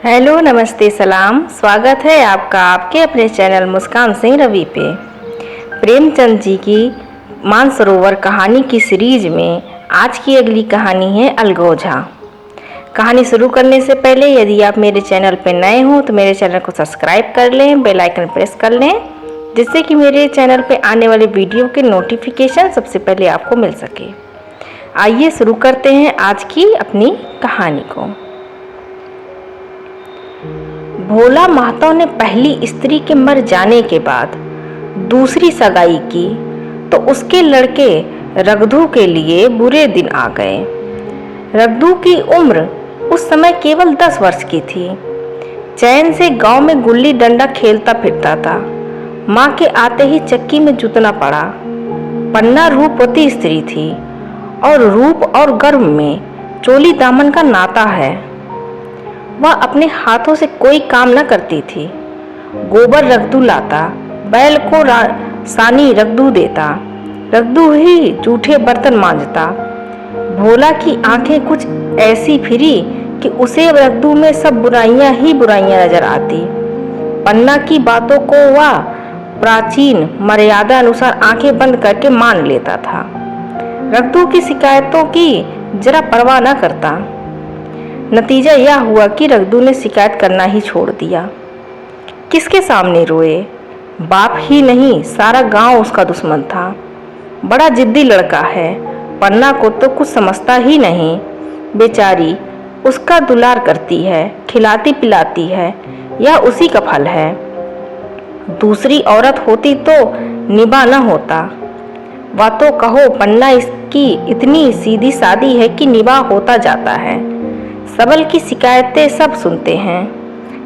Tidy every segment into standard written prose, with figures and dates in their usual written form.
Hello, नमस्ते, सलाम। स्वागत है आपका आपके अपने चैनल मुस्कान सिंह रवि पे। प्रेमचंद जी की मानसरोवर कहानी की सीरीज में आज की अगली कहानी है अलगोजा। कहानी शुरू करने से पहले यदि आप मेरे चैनल पर नए हो तो मेरे चैनल को सब्सक्राइब कर लें, बेल आइकन प्रेस कर लें, जिससे कि मेरे चैनल पर आने वाले वीडियो के नोटिफिकेशन सबसे पहले आपको मिल सके। आइए शुरू करते हैं आज की अपनी कहानी को। भोला महतो ने पहली स्त्री के मर जाने के बाद दूसरी सगाई की तो उसके लड़के रघदू के लिए बुरे दिन आ गए। रघदू की उम्र उस समय केवल 10 वर्ष की थी। चैन से गांव में गुल्ली डंडा खेलता फिरता था। माँ के आते ही चक्की में जुतना पड़ा। पन्ना रूपवती स्त्री थी और रूप और गर्व में चोली दामन का नाता है। वह अपने हाथों से कोई काम न करती थी। गोबर रघदू लाता, बैल को सानी रघदू देता, रघदू ही जूठे बर्तन मांजता। भोला की आंखें कुछ ऐसी फिरी कि उसे रघदू में सब बुराइयां ही बुराइयां नजर आती। पन्ना की बातों को वह प्राचीन मर्यादा अनुसार आंखें बंद करके मान लेता था। रघदू की शिकायतों की जरा परवाह न करता। नतीजा यह हुआ कि रघदू ने शिकायत करना ही छोड़ दिया। किसके सामने रोए? बाप ही नहीं, सारा गांव उसका दुश्मन था। बड़ा जिद्दी लड़का है। पन्ना को तो कुछ समझता ही नहीं। बेचारी उसका दुलार करती है, खिलाती पिलाती है। यह उसी का फल है। दूसरी औरत होती तो निभा न होता। वह तो कहो पन्ना इसकी इतनी सीधी सादी है कि निभा होता जाता है। सबल की शिकायतें सब सुनते हैं,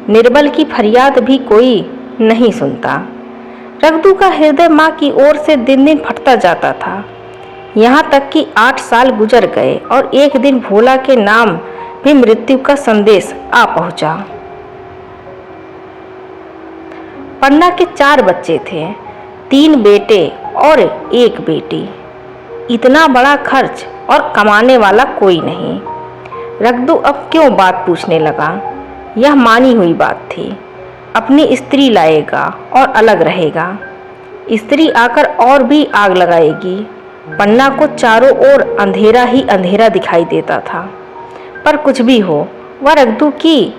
निर्बल की फरियाद भी कोई नहीं सुनता। रघदू का हृदय माँ की ओर से दिन दिन फटता जाता था। यहाँ तक कि 8 साल गुजर गए और एक दिन भोला के नाम भी मृत्यु का संदेश आ पहुँचा। पन्ना के 4 बच्चे थे, 3 बेटे और 1 बेटी। इतना बड़ा खर्च और कमाने वाला कोई नहीं। रघदू अब क्यों बात पूछने लगा? यह मानी हुई बात थी। अपनी स्त्री लाएगा और अलग रहेगा। स्त्री आकर और भी आग लगाएगी। पन्ना को चारों ओर अंधेरा ही अंधेरा दिखाई देता था। पर कुछ भी हो, वह रघदू की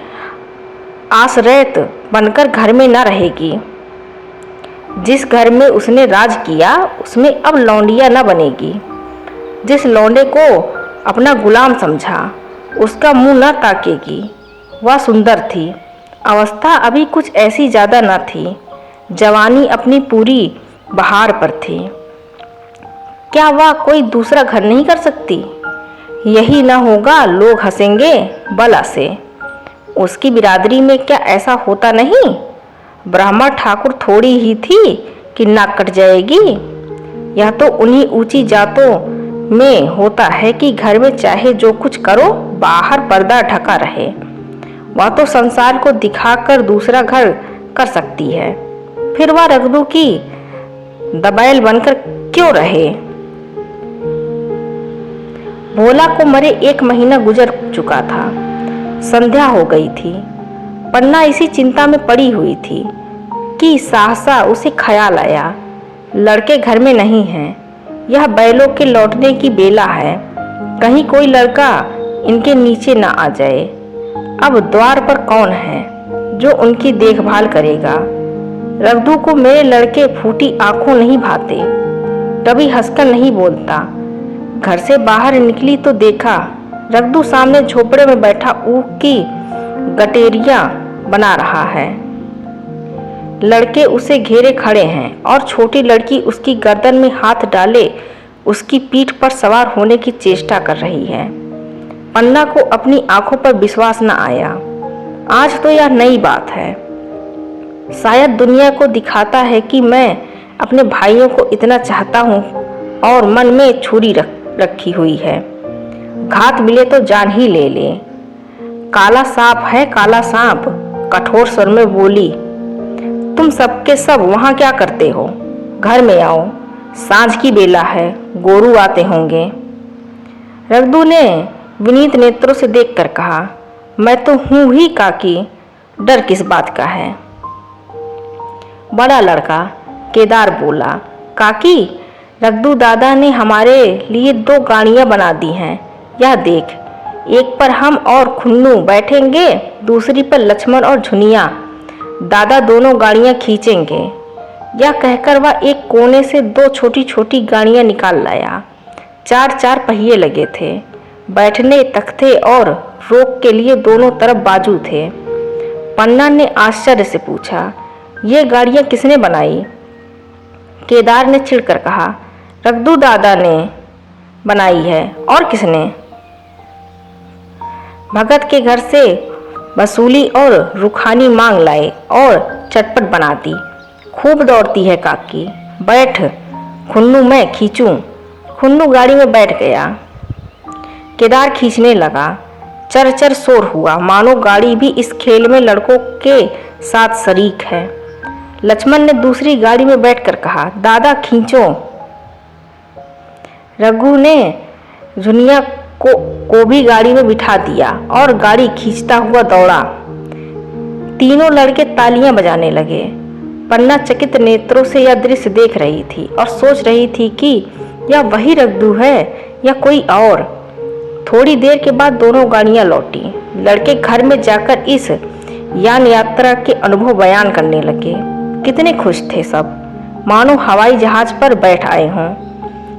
आश्रयत बनकर घर में न रहेगी। जिस घर में उसने राज किया उसमें अब लौंडिया न बनेगी। जिस लौंडे को अपना गुलाम समझा उसका मुंह न ताकेगी। वह सुंदर थी। अवस्था अभी कुछ ऐसी ज़्यादा न थी। जवानी अपनी पूरी बहार पर थी। क्या वह कोई दूसरा घर नहीं कर सकती? यही न होगा, लोग हंसेंगे बला से। उसकी बिरादरी में क्या ऐसा होता नहीं? ब्राह्मण ठाकुर थोड़ी ही थी कि नाक कट जाएगी। यह तो उन्हीं ऊंची जातों में होता है कि घर में चाहे जो कुछ करो, बाहर पर्दा ढका रहे। वह तो संसार को दिखाकर दूसरा घर कर सकती है। फिर वह रघदू की दबैल बनकर क्यों रहे? भोला को मरे 1 महीना गुजर चुका था। संध्या हो गई थी। पन्ना इसी चिंता में पड़ी हुई थी कि सहसा उसे ख्याल आया, लड़के घर में नहीं हैं। यह बैलों के लौटने की बेला है। कहीं कोई लड़का इनके नीचे न आ जाए। अब द्वार पर कौन है जो उनकी देखभाल करेगा? रघदू को मेरे लड़के फूटी आंखों नहीं भाते। कभी हंसकर नहीं बोलता। घर से बाहर निकली तो देखा रघदू सामने झोपड़े में बैठा ऊख की गटेरिया बना रहा है। लड़के उसे घेरे खड़े हैं और छोटी लड़की उसकी गर्दन में हाथ डाले उसकी पीठ पर सवार होने की चेष्टा कर रही है। पन्ना को अपनी आंखों पर विश्वास न आया। आज तो यह नई बात है। शायद दुनिया को दिखाता है कि मैं अपने भाइयों को इतना चाहता हूँ और मन में छुरी रखी हुई है। घात मिले तो जान ही ले ले। काला सांप है, काला सांप, कठोर स्वर में बोली। तुम सबके सब वहाँ क्या करते हो? घर में आओ, सांझ की बेला है, गोरू आते होंगे। रघदू ने विनीत नेत्रों से देखकर कहा, मैं तो हूँ ही काकी, डर किस बात का है। बड़ा लड़का केदार बोला, काकी रघु दादा ने हमारे लिए 2 गाड़ियाँ बना दी हैं, यह देख। एक पर हम और खुन्नू बैठेंगे, दूसरी पर लक्ष्मण और झुनिया। दादा दोनों गाड़ियाँ खींचेंगे। यह कहकर वह एक कोने से 2 छोटी छोटी गाड़ियाँ निकाल लाया। 4 पहिए लगे थे, बैठने तख्ते और रोक के लिए दोनों तरफ बाजू थे। पन्ना ने आश्चर्य से पूछा, ये गाड़ियाँ किसने बनाई? केदार ने चिढ़कर कहा, रघु दादा ने बनाई है, और किसने? भगत के घर से वसूली और रुखानी मांग लाए और चटपट बना दी। खूब दौड़ती है काकी, बैठ खुन्नू, मैं खींचूं। खुन्नू गाड़ी में बैठ गया। केदार खींचने लगा। चर चर शोर हुआ, मानो गाड़ी भी इस खेल में लड़कों के साथ शरीक है। लक्ष्मण ने दूसरी गाड़ी में बैठकर कहा, दादा खींचो। रघु ने झुनिया को भी गाड़ी में बिठा दिया और गाड़ी खींचता हुआ दौड़ा। तीनों लड़के तालियां बजाने लगे। पन्ना चकित नेत्रों से यह दृश्य देख रही थी और सोच रही थी कि यह वही रघु है या कोई और। थोड़ी देर के बाद दोनों गाड़ियां लौटी। लड़के घर में जाकर इस यान यात्रा के अनुभव बयान करने लगे। कितने खुश थे सब, मानो हवाई जहाज पर बैठ आए हों।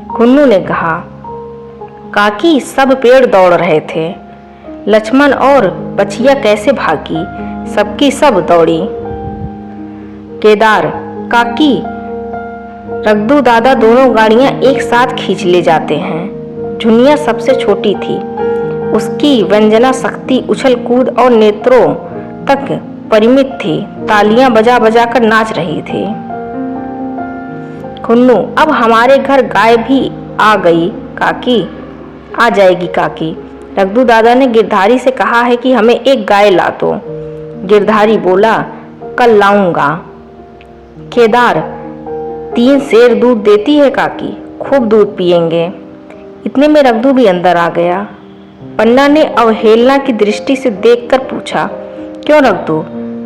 खुन्नू ने कहा, काकी सब पेड़ दौड़ रहे थे, लक्ष्मण और बछिया कैसे भागी, सबकी सब दौड़ी। केदार, काकी रघु दादा दोनों गाड़ियां एक साथ खींच ले जाते हैं। झुनिया सबसे छोटी थी, उसकी व्यंजना शक्ति उछल कूद और नेत्रों तक परिमित थी, तालियां बजा बजा कर नाच रही थी। खुन्नू, अब हमारे घर गाय भी आ गई काकी। आ जाएगी काकी, रघु दादा ने गिरधारी से कहा है कि हमें एक गाय ला दो। गिरधारी बोला, कल लाऊंगा। केदार, 3 सेर दूध देती है काकी, खूब दूध पिएंगे। इतने में रघु भी अंदर आ गया। पन्ना ने अवहेलना की दृष्टि से देखकर पूछा, क्यों रघु,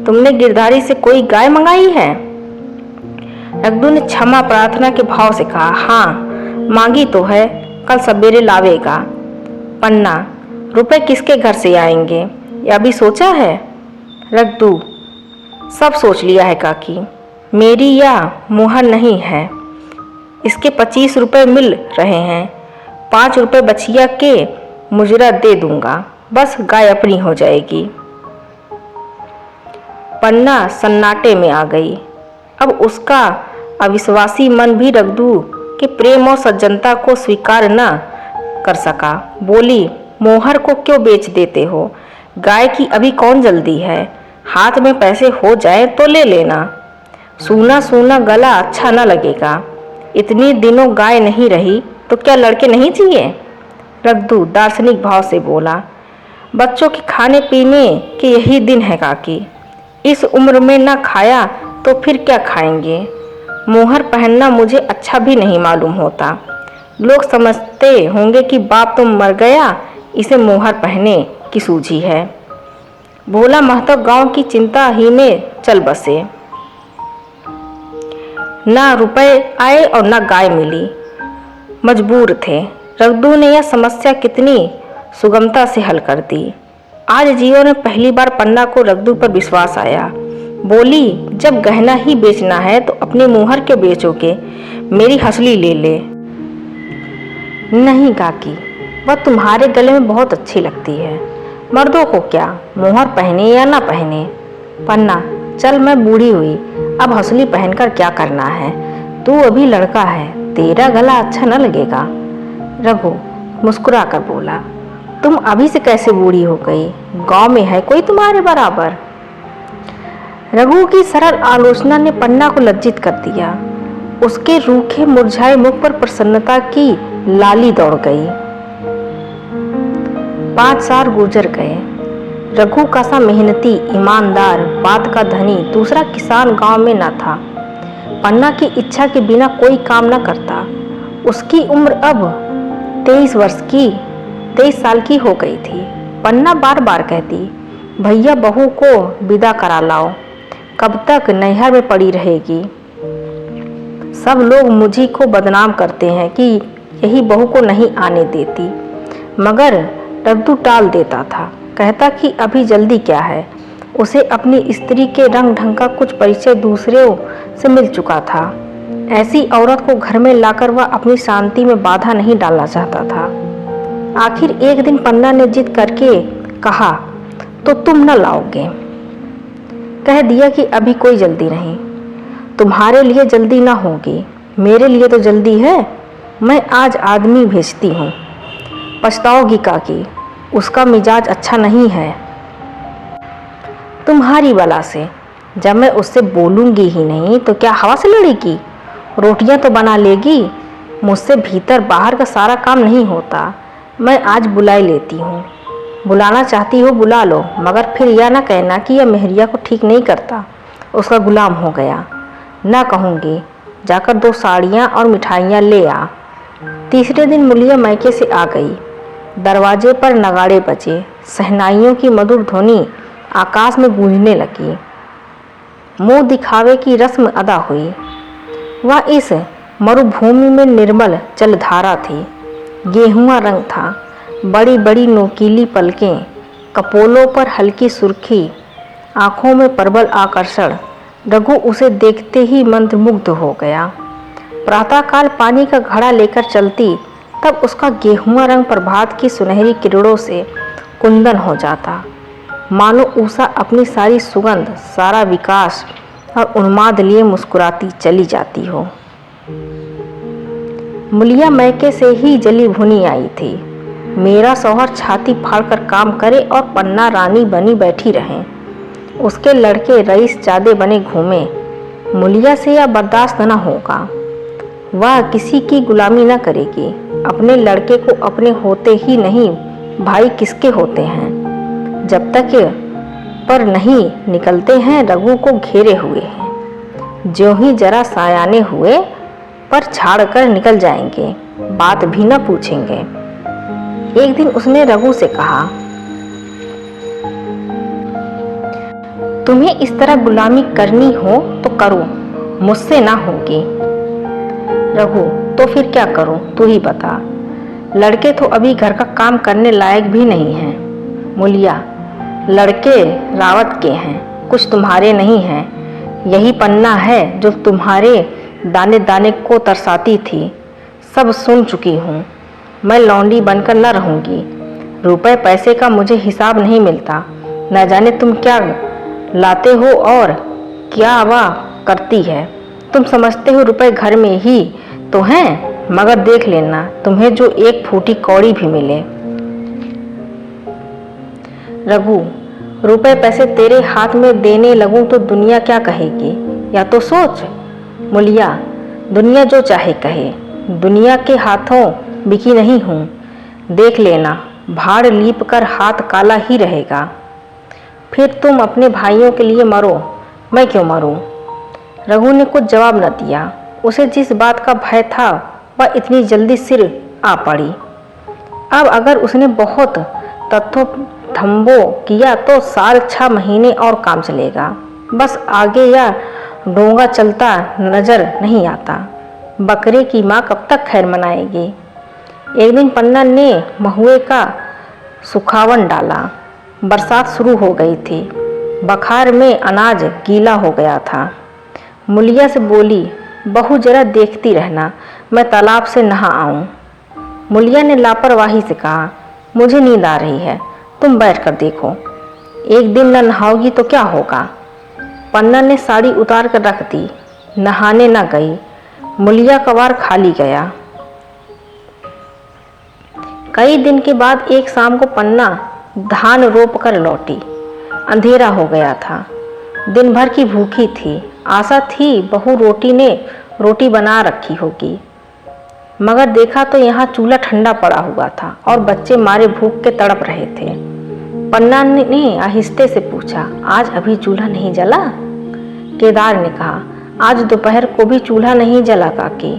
तुमने गिरधारी से कोई गाय मंगाई है? रघु ने क्षमा प्रार्थना के भाव से कहा, हाँ मांगी तो है, कल सवेरे लावेगा। पन्ना, रुपए किसके घर से आएंगे, यह भी सोचा है? रघु, सब सोच लिया है काकी, मेरी या मुहर नहीं है। इसके 25 रुपए मिल रहे हैं, 5 रुपए बछिया के मुजरा दे दूंगा, बस गाय अपनी हो जाएगी। पन्ना सन्नाटे में आ गई। अब उसका अविश्वासी मन भी रघु के प्रेम और सज्जनता को स्वीकार न कर सका। बोली, मोहर को क्यों बेच देते हो? गाय की अभी कौन जल्दी है, हाथ में पैसे हो जाए तो ले लेना। सूना सूना गला अच्छा न लगेगा। इतनी दिनों गाय नहीं रही तो क्या लड़के नहीं चाहिए? रघु दार्शनिक भाव से बोला, बच्चों के खाने पीने के यही दिन है काकी, इस उम्र में न खाया तो फिर क्या खाएंगे। मोहर पहनना मुझे अच्छा भी नहीं मालूम होता। लोग समझते होंगे कि बाप तो मर गया, इसे मोहर पहने की सूझी है। भोला महतो गांव की चिंता ही में चल बसे। ना रुपए आए और ना गाय मिली, मजबूर थे। रघु ने यह समस्या कितनी सुगमता से हल कर दी। आज जियो ने पहली बार पन्ना को रघु पर विश्वास आया। बोली, जब गहना ही बेचना है तो अपनी मुहर क्यों बेचोगे, मेरी हंसली ले ले। नहीं काकी, वह तुम्हारे गले में बहुत अच्छी लगती है, मर्दों को क्या, मुहर पहने या ना पहने। पन्ना, चल मैं बूढ़ी हुई, अब हंसली पहनकर क्या करना है, तू अभी लड़का है, तेरा गला अच्छा न लगेगा। रघु मुस्कुरा कर बोला, तुम अभी से कैसे बूढ़ी हो गई, गांव में है कोई तुम्हारे बराबर? रघु की सरल आलोचना ने पन्ना को लज्जित कर दिया। उसके रूखे मुरझाए मुख पर प्रसन्नता की लाली दौड़ गई। 5 साल गुजर गए। रघु का सा मेहनती, ईमानदार, बात का धनी दूसरा किसान गांव में न था। पन्ना की इच्छा के बिना कोई काम न करता। उसकी उम्र अब 23 साल की हो गई थी। पन्ना बार बार कहती, भैया बहू को विदा करा लाओ, कब तक नैहर में पड़ी रहेगी। सब लोग मुझी को बदनाम करते हैं कि यही बहू को नहीं आने देती, मगर रघु टाल देता था, कहता कि अभी जल्दी क्या है। उसे अपनी स्त्री के रंग ढंग का कुछ परिचय दूसरों से मिल चुका था। ऐसी औरत को घर में लाकर वह अपनी शांति में बाधा नहीं डालना चाहता था। आखिर एक दिन पन्ना ने जिद करके कहा, तो तुम न लाओगे। कह दिया कि अभी कोई जल्दी नहीं। तुम्हारे लिए जल्दी ना होगी, मेरे लिए तो जल्दी है। मैं आज आदमी भेजती हूँ। पछताओगी काकी, उसका मिजाज अच्छा नहीं है। तुम्हारी बला से, जब मैं उससे बोलूँगी ही नहीं तो क्या हवा से लड़ेगी। रोटियां तो बना लेगी, मुझसे भीतर बाहर का सारा काम नहीं होता। मैं आज बुलाई लेती हूँ। बुलाना चाहती हो बुला लो, मगर फिर यह ना कहना कि यह मेहरिया को ठीक नहीं करता, उसका गुलाम हो गया। ना कहूँगी, जाकर 2 साड़ियाँ और मिठाइयाँ ले आ। तीसरे दिन मुलिया मायके से आ गई। दरवाजे पर नगाड़े बजे, शहनाइयों की मधुर ध्वनि आकाश में गूंजने लगी। मुंह दिखावे की रस्म अदा हुई। वह इस मरुभूमि में निर्मल जलधारा थी। गेहुआ रंग था, बड़ी बड़ी नोकीली पलकें, कपोलों पर हल्की सुर्खी, आँखों में प्रबल आकर्षण। रघु उसे देखते ही मंत्रमुग्ध हो गया। प्रातःकाल पानी का घड़ा लेकर चलती, तब उसका गेहुआ रंग प्रभात की सुनहरी किरणों से कुंदन हो जाता, मानो उषा अपनी सारी सुगंध, सारा विकास और उन्माद लिए मुस्कुराती चली जाती हो। मुलिया मैके से ही जली भुनी आई थी। मेरा शौहर छाती फाड़कर काम करे और पन्ना रानी बनी बैठी रहे, उसके लड़के रईस जादे बने घूमे। मुलिया से यह बर्दाश्त न होगा। वह किसी की गुलामी न करेगी। अपने लड़के को अपने होते ही नहीं, भाई किसके होते हैं। जब तक पर नहीं निकलते हैं, रघु को घेरे हुए हैं। ज्यों ही जरा सायाने हुए पर छाड़ कर निकल जाएंगे, बात भी न पूछेंगे। एक दिन उसने रघु से कहा, तुम्हें इस तरह गुलामी करनी हो तो करो, मुझसे ना होगी। रघु, तो फिर क्या करूं, तू ही बता। लड़के तो अभी घर का काम करने लायक भी नहीं हैं। मुलिया, लड़के रावत के हैं, कुछ तुम्हारे नहीं हैं। यही पन्ना है जो तुम्हारे दाने दाने को तरसाती थी, सब सुन चुकी हूँ। मैं लौंडी बनकर न रहूँगी। रुपए पैसे का मुझे हिसाब नहीं मिलता। न जाने तुम क्या लाते हो और क्या वह करती है। तुम समझते हो रुपए घर में ही तो हैं, मगर देख लेना तुम्हें जो एक फूटी कौड़ी भी मिले। रघु, रुपए पैसे तेरे हाथ में देने लगूं तो दुनिया क्या कहेगी, या तो सोच। मुलिया, दुनिया जो चाहे कहे, दुनिया के हाथों बिकी नहीं हूँ। देख लेना, भाड़ लीप कर हाथ काला ही रहेगा। फिर तुम अपने भाइयों के लिए मरो, मैं क्यों मरूं? रघु ने कुछ जवाब न दिया। उसे जिस बात का भय था वह इतनी जल्दी सिर आ पड़ी। अब अगर उसने बहुत तथ्यों धम्बो किया तो 6 महीने और काम चलेगा। बस आगे या डोंगा चलता नजर नहीं आता। बकरे की माँ कब तक खैर मनाएगी। एक दिन पन्ना ने महुए का सुखावन डाला। बरसात शुरू हो गई थी। बखार में अनाज गीला हो गया था। मुलिया से बोली, बहू जरा देखती रहना, मैं तालाब से नहा आऊं। मुलिया ने लापरवाही से कहा, मुझे नींद आ रही है, तुम बैठ कर देखो। एक दिन न नहाओगी तो क्या होगा। पन्ना ने साड़ी उतार कर रख दी, नहाने न गई। मुलिया का वार खाली गया। कई दिन के बाद एक शाम को पन्ना धान रोप कर लौटी। अंधेरा हो गया था। दिन भर की भूखी थी। आशा थी बहू रोटी बना रखी होगी, मगर देखा तो यहाँ चूल्हा ठंडा पड़ा हुआ था और बच्चे मारे भूख के तड़प रहे थे। पन्ना ने आहिस्ते से पूछा, आज अभी चूल्हा नहीं जला? केदार ने कहा, आज दोपहर को भी चूल्हा नहीं जला काकी,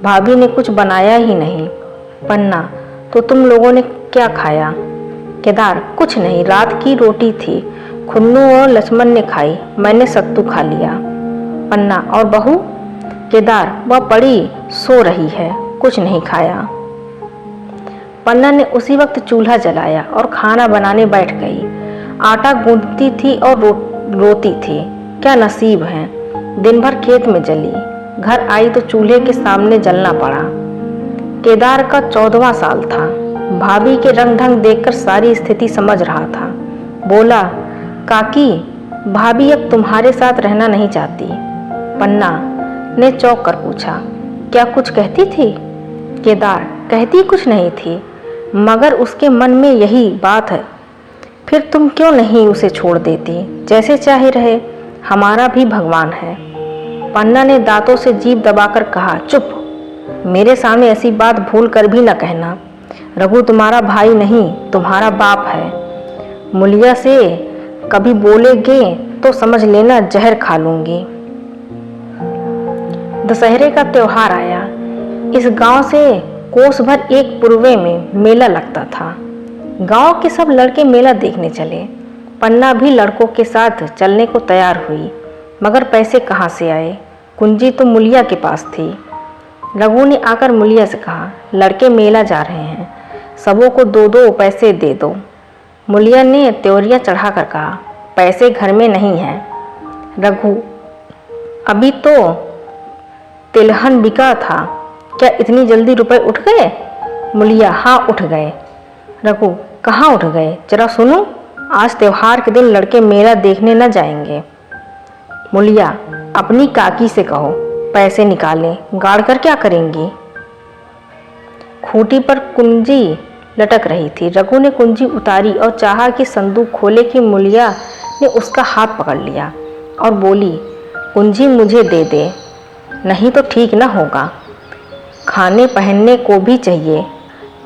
भाभी ने कुछ बनाया ही नहीं। पन्ना, तो तुम लोगों ने क्या खाया? केदार, कुछ नहीं, रात की रोटी थी, खुन्नू और लक्ष्मण ने खाई, मैंने सत्तू खा लिया। पन्ना, और बहू? केदार, वह पड़ी सो रही है, कुछ नहीं खाया। पन्ना ने उसी वक्त चूल्हा जलाया और खाना बनाने बैठ गई। आटा गूंथती थी और रोती थी। क्या नसीब है, दिन भर खेत में जली, घर आई तो चूल्हे के सामने जलना पड़ा। केदार का 14वां साल था। भाभी के रंग ढंग देखकर सारी स्थिति समझ रहा था। बोला, काकी, भाभी अब तुम्हारे साथ रहना नहीं चाहती। पन्ना ने चौंक कर पूछा, क्या कुछ कहती थी? केदार, कहती कुछ नहीं थी, मगर उसके मन में यही बात है। फिर तुम क्यों नहीं उसे छोड़ देती? जैसे चाहे रहे, हमारा भी भगवान है। पन्ना ने दांतों से जीभ दबाकर कहा, चुप, मेरे सामने ऐसी बात भूल कर भी न कहना। रघु तुम्हारा भाई नहीं, तुम्हारा बाप है। मुलिया से कभी बोलेगे तो समझ लेना जहर खा लूंगी। दशहरे का त्योहार आया। इस गांव से कोस भर एक पूर्वे में मेला लगता था। गांव के सब लड़के मेला देखने चले। पन्ना भी लड़कों के साथ चलने को तैयार हुई, मगर पैसे कहाँ से आए? कुंजी तो मुलिया के पास थी। रघु ने आकर मुलिया से कहा, लड़के मेला जा रहे हैं, सबों को 2-2 पैसे दे दो। मुलिया ने त्योरियां चढ़ाकर कहा, पैसे घर में नहीं हैं। रघु, अभी तो तिलहन बिका था, क्या इतनी जल्दी रुपए उठ गए? मुलिया, हाँ उठ गए। रघु, कहाँ उठ गए, जरा सुनो। आज त्योहार के दिन लड़के मेला देखने न जाएंगे। मुलिया, अपनी काकी से कहो पैसे निकालें, गाड़ कर क्या करेंगी? खूंटी पर कुंजी लटक रही थी। रघु ने कुंजी उतारी और चाहा कि संदूक खोले कि मुलिया ने उसका हाथ पकड़ लिया और बोली, कुंजी मुझे दे दे, नहीं तो ठीक न होगा। खाने पहनने को भी चाहिए,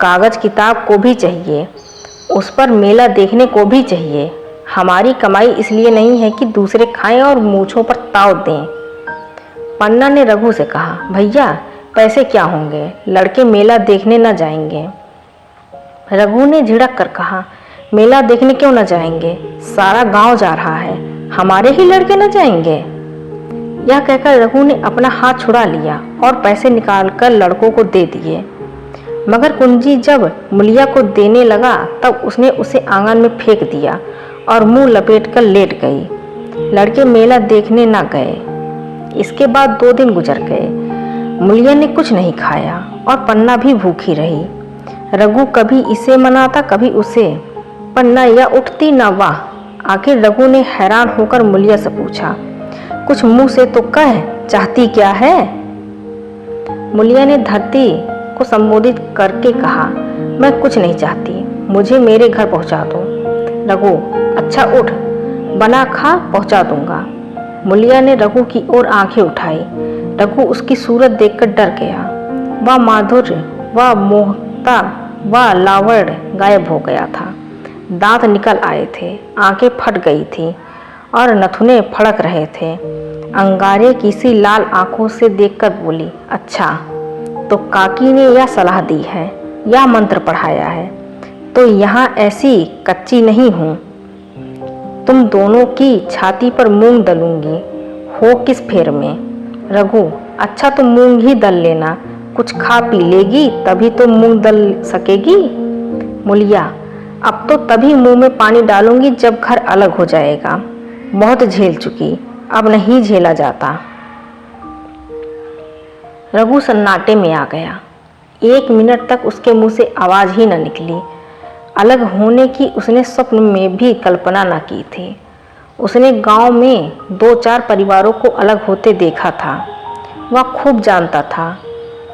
कागज किताब को भी चाहिए, उस पर मेला देखने को भी चाहिए। हमारी कमाई इसलिए नहीं है कि दूसरे खाएं और मूछों पर ताव दें। पन्ना ने रघु से कहा, भैया पैसे क्या होंगे, लड़के मेला देखने न जाएंगे। रघु ने झिड़क कर कहा, मेला देखने क्यों न जाएंगे, सारा गांव जा रहा है, हमारे ही लड़के न जाएंगे? यह कहकर रघु ने अपना हाथ छुड़ा लिया और पैसे निकालकर लड़कों को दे दिए। मगर कुंजी जब मुलिया को देने लगा तब उसने उसे आंगन में फेंक दिया और मुंह लपेटकर लेट गई। लड़के मेला देखने न गए। इसके बाद 2 दिन गुजर गए। मुलिया ने कुछ नहीं खाया और पन्ना भी भूखी रही। रघु कभी इसे मनाता कभी उसे, पन्ना या उठती न वाह। आखिर रघु ने हैरान होकर मुलिया से पूछा, कुछ मुंह से तो कह, चाहती क्या है? मुलिया ने धरती को संबोधित करके कहा, मैं कुछ नहीं चाहती, मुझे मेरे घर पहुंचा दो। रघु, अच्छा उठ, बना खा, पहुंचा दूंगा। मुलिया ने रघु की ओर आंखें उठाई। रघु उसकी सूरत देखकर डर गया। वह माधुर्य, वह मोहता, वह लावण्य गायब हो गया था। दांत निकल आए थे, आंखें फट गई थी और नथुने फड़क रहे थे। अंगारे की सी लाल आंखों से देखकर बोली, अच्छा तो काकी ने यह सलाह दी है, यह मंत्र पढ़ाया है, तो यहाँ ऐसी कच्ची नहीं हूँ। तुम दोनों की छाती पर मूंग दलूंगी, हो किस फेर में? रघु, अच्छा तो मूंग ही दल लेना, कुछ खा पी लेगी तभी तो मूंग दल सकेगी। मुलिया, अब तो तभी मुंह में पानी डालूंगी जब घर अलग हो जाएगा, बहुत झेल चुकी, अब नहीं झेला जाता। रघु सन्नाटे में आ गया। 1 मिनट तक उसके मुंह से आवाज ही न निकली। अलग होने की उसने स्वप्न में भी कल्पना न की थी। उसने गांव में 2-4 परिवारों को अलग होते देखा था। वह खूब जानता था,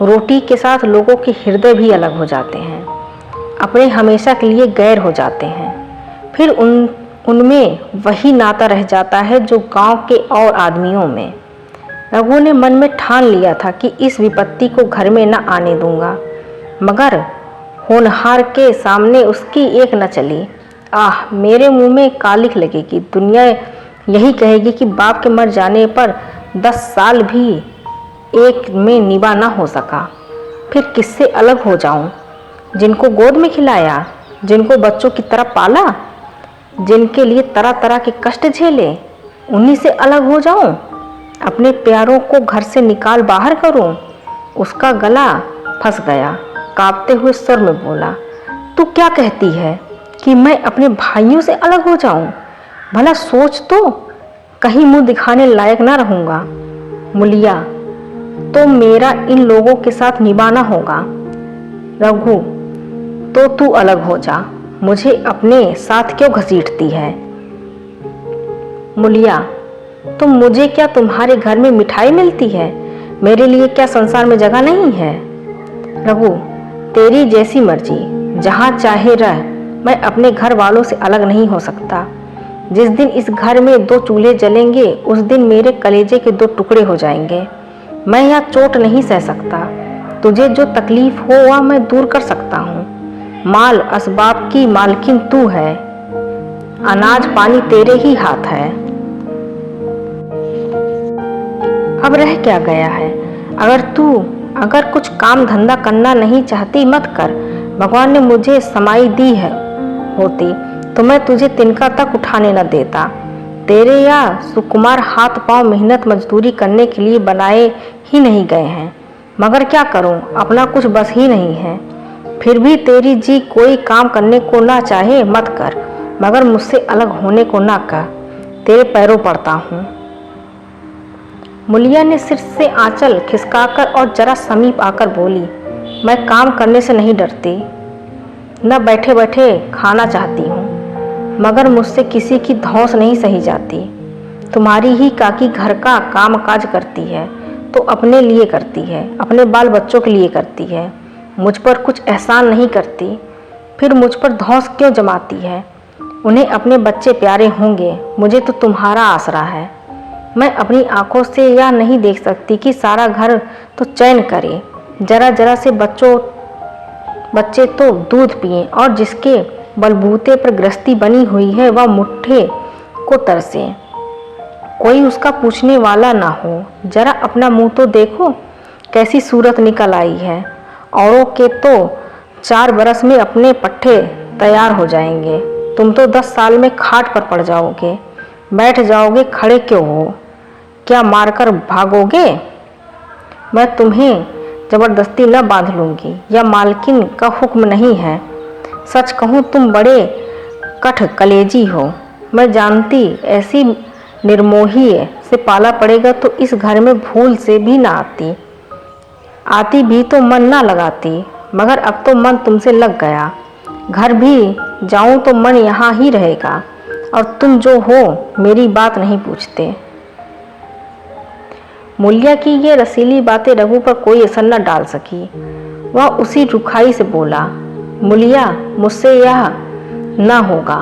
रोटी के साथ लोगों के हृदय भी अलग हो जाते हैं, अपने हमेशा के लिए गैर हो जाते हैं। फिर उनमें वही नाता रह जाता है जो गांव के और आदमियों में। रघु ने मन में ठान लिया था कि इस विपत्ति को घर में न आने दूंगा, मगर होनहार के सामने उसकी एक न चली। आह, मेरे मुंह में कालिख लगेगी, दुनिया यही कहेगी कि बाप के मर जाने पर 10 साल भी एक में निभा ना हो सका। फिर किससे अलग हो जाऊं? जिनको गोद में खिलाया, जिनको बच्चों की तरह पाला, जिनके लिए तरह तरह के कष्ट झेले, उन्हीं से अलग हो जाऊं? अपने प्यारों को घर से निकाल बाहर करूं? उसका गला फंस गया, कांपते हुए स्वर में बोला, तू क्या कहती है कि मैं अपने भाइयों से अलग हो जाऊं? भला सोच तो, कहीं मुंह दिखाने लायक ना रहूंगा। मुलिया, तो मेरा इन लोगों के साथ निभाना होगा। रघु, तो तू अलग हो जा, मुझे अपने साथ क्यों घसीटती है? मुलिया, तो मुझे क्या तुम्हारे घर में मिठाई मिलती है? मेरे लिए क्या संसार में जगह नहीं है? रघु, तेरी जैसी मर्जी, जहाँ चाहे रह, मैं अपने घर वालों से अलग नहीं हो सकता। जिस दिन इस घर में 2 चूल्हे जलेंगे, उस दिन मेरे कलेजे के 2 टुकड़े हो जाएंगे। मैं यहाँ चोट नहीं सह सकता। तुझे जो तकलीफ हो वह मैं दूर कर सकता हूँ। माल असबाब की मालकिन तू है, अनाज पानी तेरे ही हाथ है। अब रह क्या गया है? अगर कुछ काम धंधा करना नहीं चाहती मत कर। भगवान ने मुझे समाई दी है होती तो मैं तुझे तिनका तक उठाने न देता। तेरे या सुकुमार हाथ पांव मेहनत मजदूरी करने के लिए बनाए ही नहीं गए हैं। मगर क्या करूं, अपना कुछ बस ही नहीं है। फिर भी तेरी जी कोई काम करने को ना चाहे मत कर, मगर मुझसे अलग होने को ना कह। तेरे पैरों पड़ता हूँ। मुलिया ने सिर से आंचल खिसकाकर और जरा समीप आकर बोली, मैं काम करने से नहीं डरती, न बैठे बैठे खाना चाहती हूँ, मगर मुझसे किसी की धौंस नहीं सही जाती। तुम्हारी ही काकी घर का काम काज करती है तो अपने लिए करती है, अपने बाल बच्चों के लिए करती है, मुझ पर कुछ एहसान नहीं करती। फिर मुझ पर धौंस क्यों जमाती है? उन्हें अपने बच्चे प्यारे होंगे, मुझे तो तुम्हारा आसरा है। मैं अपनी आंखों से यह नहीं देख सकती कि सारा घर तो चैन करे, जरा जरा से बच्चे तो दूध पिएं और जिसके बलबूते पर गृहस्थी बनी हुई है वह मुट्ठे को तरसे, कोई उसका पूछने वाला ना हो। जरा अपना मुंह तो देखो, कैसी सूरत निकल आई है। औरों के तो 4 बरस में अपने पट्टे तैयार हो जाएंगे, तुम तो 10 साल में खाट पर पड़ जाओगे। बैठ जाओगे, खड़े क्यों हो? क्या मारकर भागोगे? मैं तुम्हें जबरदस्ती न बांध लूँगी, यह मालकिन का हुक्म नहीं है। सच कहूँ तुम बड़े कठ कलेजी हो। मैं जानती ऐसी निर्मोही से पाला पड़ेगा तो इस घर में भूल से भी ना आती भी तो मन ना लगाती, मगर अब तो मन तुमसे लग गया। घर भी जाऊं तो मन यहाँ ही रहेगा और तुम जो हो मेरी बात नहीं पूछते। मुलिया की ये रसीली बातें रघु पर कोई असर न डाल सकी। वह उसी रुखाई से बोला, मुलिया, मुझसे यह न होगा।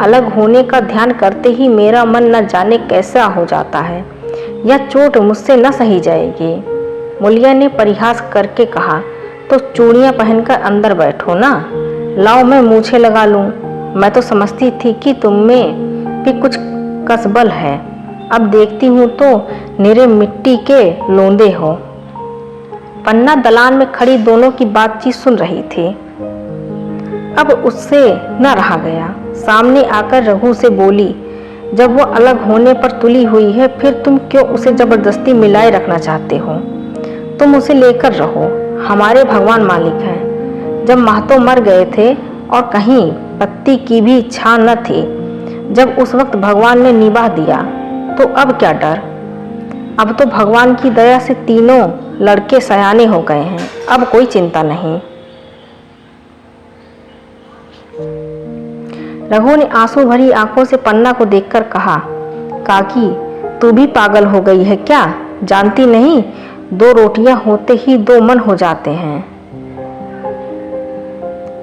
अलग होने का ध्यान करते ही मेरा मन न जाने कैसा हो जाता है। यह चोट मुझसे न सही जाएगी। मुलिया ने परिहास करके कहा, तो चूड़ियाँ पहनकर अंदर बैठो ना, लाओ मैं मूछें लगा लूँ। मैं तो समझती थी कि तुम में भी कुछ कसबल है, अब देखती हूँ तो निरे मिट्टी के लोंदे हो। पन्ना दलान में खड़ी दोनों की बातचीत सुन रही थी। अब उससे न रहा गया, सामने आकर रघु से बोली, जब वो अलग होने पर तुली हुई है फिर तुम क्यों उसे जबरदस्ती मिलाए रखना चाहते हो? तुम उसे लेकर रहो, हमारे भगवान मालिक हैं। जब महतो मर गए थे और कहीं पत्ती की भी छा न थी, जब उस वक्त भगवान ने निभा दिया तो अब क्या डर? अब तो भगवान की दया से तीनों लड़के सयाने हो गए हैं, अब कोई चिंता नहीं। रघु ने आंसू भरी आंखों से पन्ना को देखकर कहा, काकी तू भी पागल हो गई है क्या? जानती नहीं 2 रोटियां होते ही 2 मन हो जाते हैं।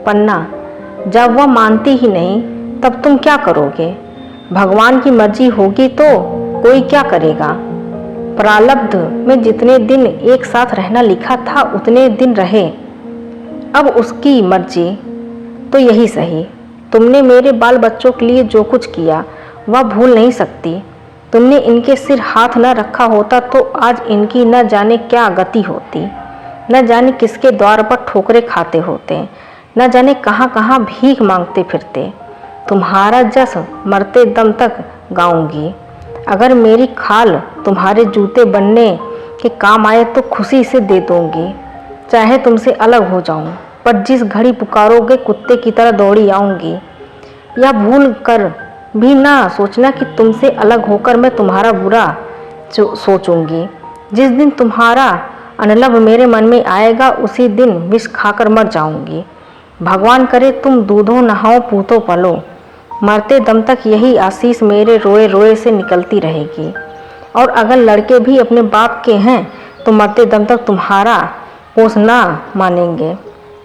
पन्ना, जब वह मानती ही नहीं तब तुम क्या करोगे? भगवान की मर्जी होगी तो कोई क्या करेगा? प्रारब्ध में जितने दिन एक साथ रहना लिखा था उतने दिन रहे, अब उसकी मर्जी तो यही सही। तुमने मेरे बाल बच्चों के लिए जो कुछ किया वह भूल नहीं सकती। तुमने इनके सिर हाथ न रखा होता तो आज इनकी न जाने क्या गति होती, न जाने किसके द्वार पर ठोकरे खाते होते, न जाने कहाँ कहाँ भीख मांगते फिरते। तुम्हारा जस मरते दम तक गाऊंगी। अगर मेरी खाल तुम्हारे जूते बनने के काम आए तो खुशी से दे दूंगी। चाहे तुमसे अलग हो जाऊं, पर जिस घड़ी पुकारोगे कुत्ते की तरह दौड़ी आऊंगी। या भूल कर भी ना सोचना कि तुमसे अलग होकर मैं तुम्हारा बुरा सोचूंगी। जिस दिन तुम्हारा अनलब मेरे मन में आएगा उसी दिन विष खाकर मर जाऊंगी। भगवान करे तुम दूधो नहाओ पूतो पलो। मरते दम तक यही आशीष मेरे रोए रोए से निकलती रहेगी। और अगर लड़के भी अपने बाप के हैं तो मरते दम तक तुम्हारा पोस ना मानेंगे।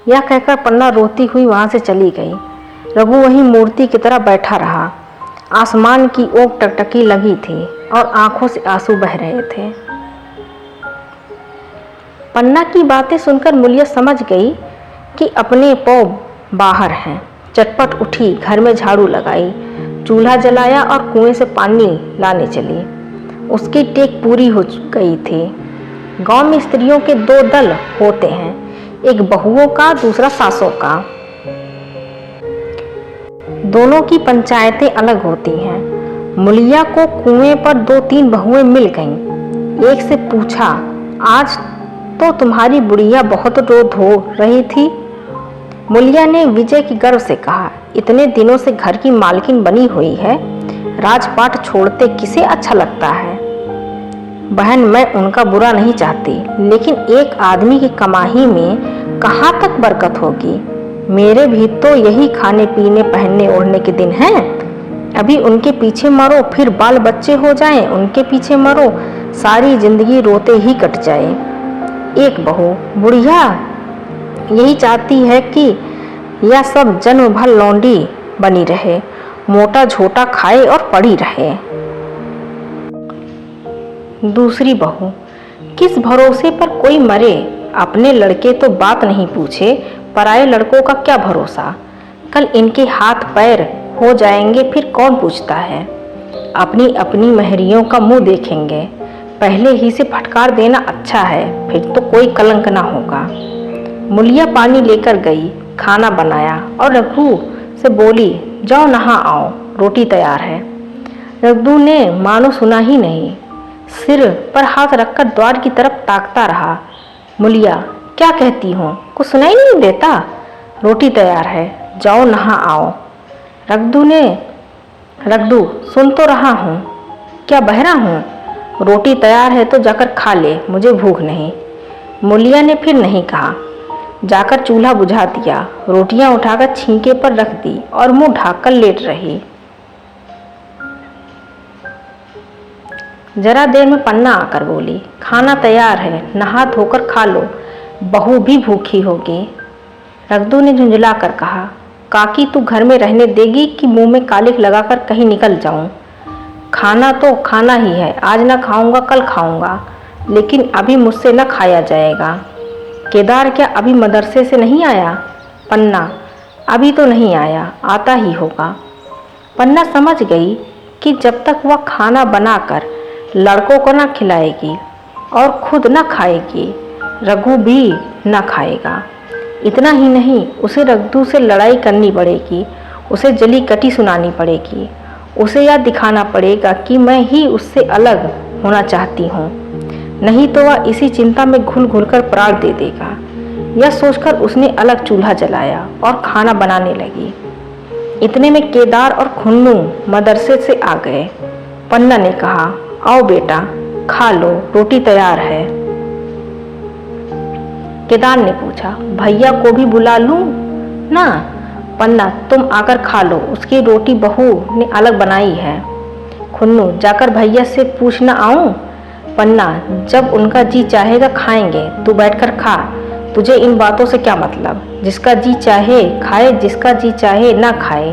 यह कहकर पन्ना रोती हुई वहाँ से चली गई। रघु वहीं मूर्ति की तरह बैठा रहा। आसमान की ओक टकटकी लगी थी और आंखों से आंसू बह रहे थे। पन्ना की बातें सुनकर मुलिया समझ गई कि अपने पौ बाहर हैं। चटपट उठी, घर में झाड़ू लगाई, चूल्हा जलाया और कुएं से पानी लाने चली। उसकी टेक पूरी हो गई थी। गांव में स्त्रियों के दो दल होते हैं, एक बहुओं का, दूसरा सासों का। दोनों की पंचायतें अलग होती हैं। मुलिया को कुएं पर 2-3 बहुएं मिल गईं। एक से पूछा, आज तो तुम्हारी बुढ़िया बहुत रोध हो रही थी। मुलिया ने विजय की गर्व से कहा, इतने दिनों से घर की मालकिन बनी हुई है, राजपाट छोड़ते किसे अच्छा लगता है। बहन, मैं उनका बुरा नहीं चाहती, लेकिन एक आदमी की कमाई में कहाँ तक बरकत होगी। मेरे भी तो यही खाने पीने पहनने ओढ़ने के दिन हैं। अभी उनके पीछे मरो, फिर बाल बच्चे हो जाएं, उनके पीछे मरो, सारी जिंदगी रोते ही कट जाए। एक बहू, बुढ़िया यही चाहती है कि यह सब जन्म भर लौंडी बनी रहे, मोटा झोटा खाए और पड़ी रहे। दूसरी बहू, किस भरोसे पर कोई मरे। अपने लड़के तो बात नहीं पूछे, पराये लड़कों का क्या भरोसा। कल इनके हाथ पैर हो जाएंगे, फिर कौन पूछता है। अपनी अपनी महरियों का मुंह देखेंगे। पहले ही से फटकार देना अच्छा है, फिर तो कोई कलंक ना होगा। मुलिया पानी लेकर गई, खाना बनाया और रघु से बोली, जाओ नहा आओ, रोटी तैयार है। रघु ने मानो सुना ही नहीं, सिर पर हाथ रखकर द्वार की तरफ ताकता रहा। मुलिया, क्या कहती हो, कुछ सुनाई नहीं देता। रोटी तैयार है, जाओ नहा आओ। रघु, सुन तो रहा हूँ, क्या बहरा हूँ। रोटी तैयार है तो जाकर खा ले, मुझे भूख नहीं। मुलिया ने फिर नहीं कहा। जाकर चूल्हा बुझा दिया, रोटियां उठाकर छींके पर रख दी और मुंह ढाककर लेट रही। जरा देर में पन्ना आकर बोली, खाना तैयार है, नहा धोकर खा लो, बहू भी भूखी होगी। रघु ने झुंझला कर कहा, काकी तू घर में रहने देगी कि मुंह में कालिख लगाकर कहीं निकल जाऊं। खाना तो खाना ही है, आज ना खाऊंगा कल खाऊंगा, लेकिन अभी मुझसे न खाया जाएगा। केदार क्या अभी मदरसे से नहीं आया। पन्ना, अभी तो नहीं आया, आता ही होगा। पन्ना समझ गई कि जब तक वह खाना बनाकर लड़कों को ना खिलाएगी और खुद ना खाएगी, रघु भी ना खाएगा। इतना ही नहीं, उसे रघु से लड़ाई करनी पड़ेगी, उसे जली कटी सुनानी पड़ेगी, उसे यह दिखाना पड़ेगा कि मैं ही उससे अलग होना चाहती हूँ, नहीं तो वह इसी चिंता में घुल घुल कर प्राण दे देगा। यह सोचकर उसने अलग चूल्हा जलाया और खाना बनाने लगी। इतने में केदार और खुन्नू मदरसे से आ गए। पन्ना ने कहा, आओ बेटा खा लो, रोटी तैयार है। केदार ने पूछा, भैया को भी बुला लूं ना। पन्ना, तुम आकर खा लो, उसकी रोटी बहू ने अलग बनाई है। खुन्नू, जाकर भैया से पूछना आऊं। पन्ना, जब उनका जी चाहेगा खाएंगे, तू बैठकर खा, तुझे इन बातों से क्या मतलब। जिसका जी चाहे खाए, जिसका जी चाहे ना खाए।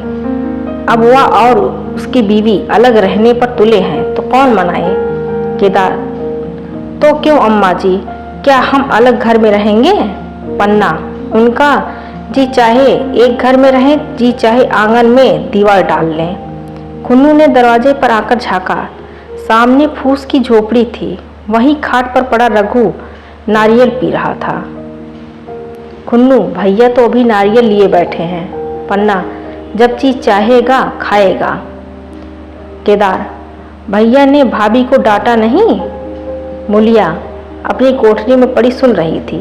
अब वह और उसकी बीवी अलग रहने पर तुले हैं तो कौन मनाए। केदार, तो क्यों अम्मा जी, क्या हम अलग घर में रहेंगे। पन्ना, उनका जी चाहे एक घर में रहें, जी चाहे आंगन में दीवार डाल लें। खुन्नू ने दरवाजे पर आकर झाँका। सामने फूस की झोपड़ी थी, वहीं खाट पर पड़ा रघु नारियल पी रहा था। खुन्नू, भैया तो अभी नारियल लिए बैठे हैं। पन्ना, जब चीज चाहेगा खाएगा। केदार, भैया ने भाभी को डांटा नहीं? मूलिया अपनी कोठरी में पड़ी सुन रही थी,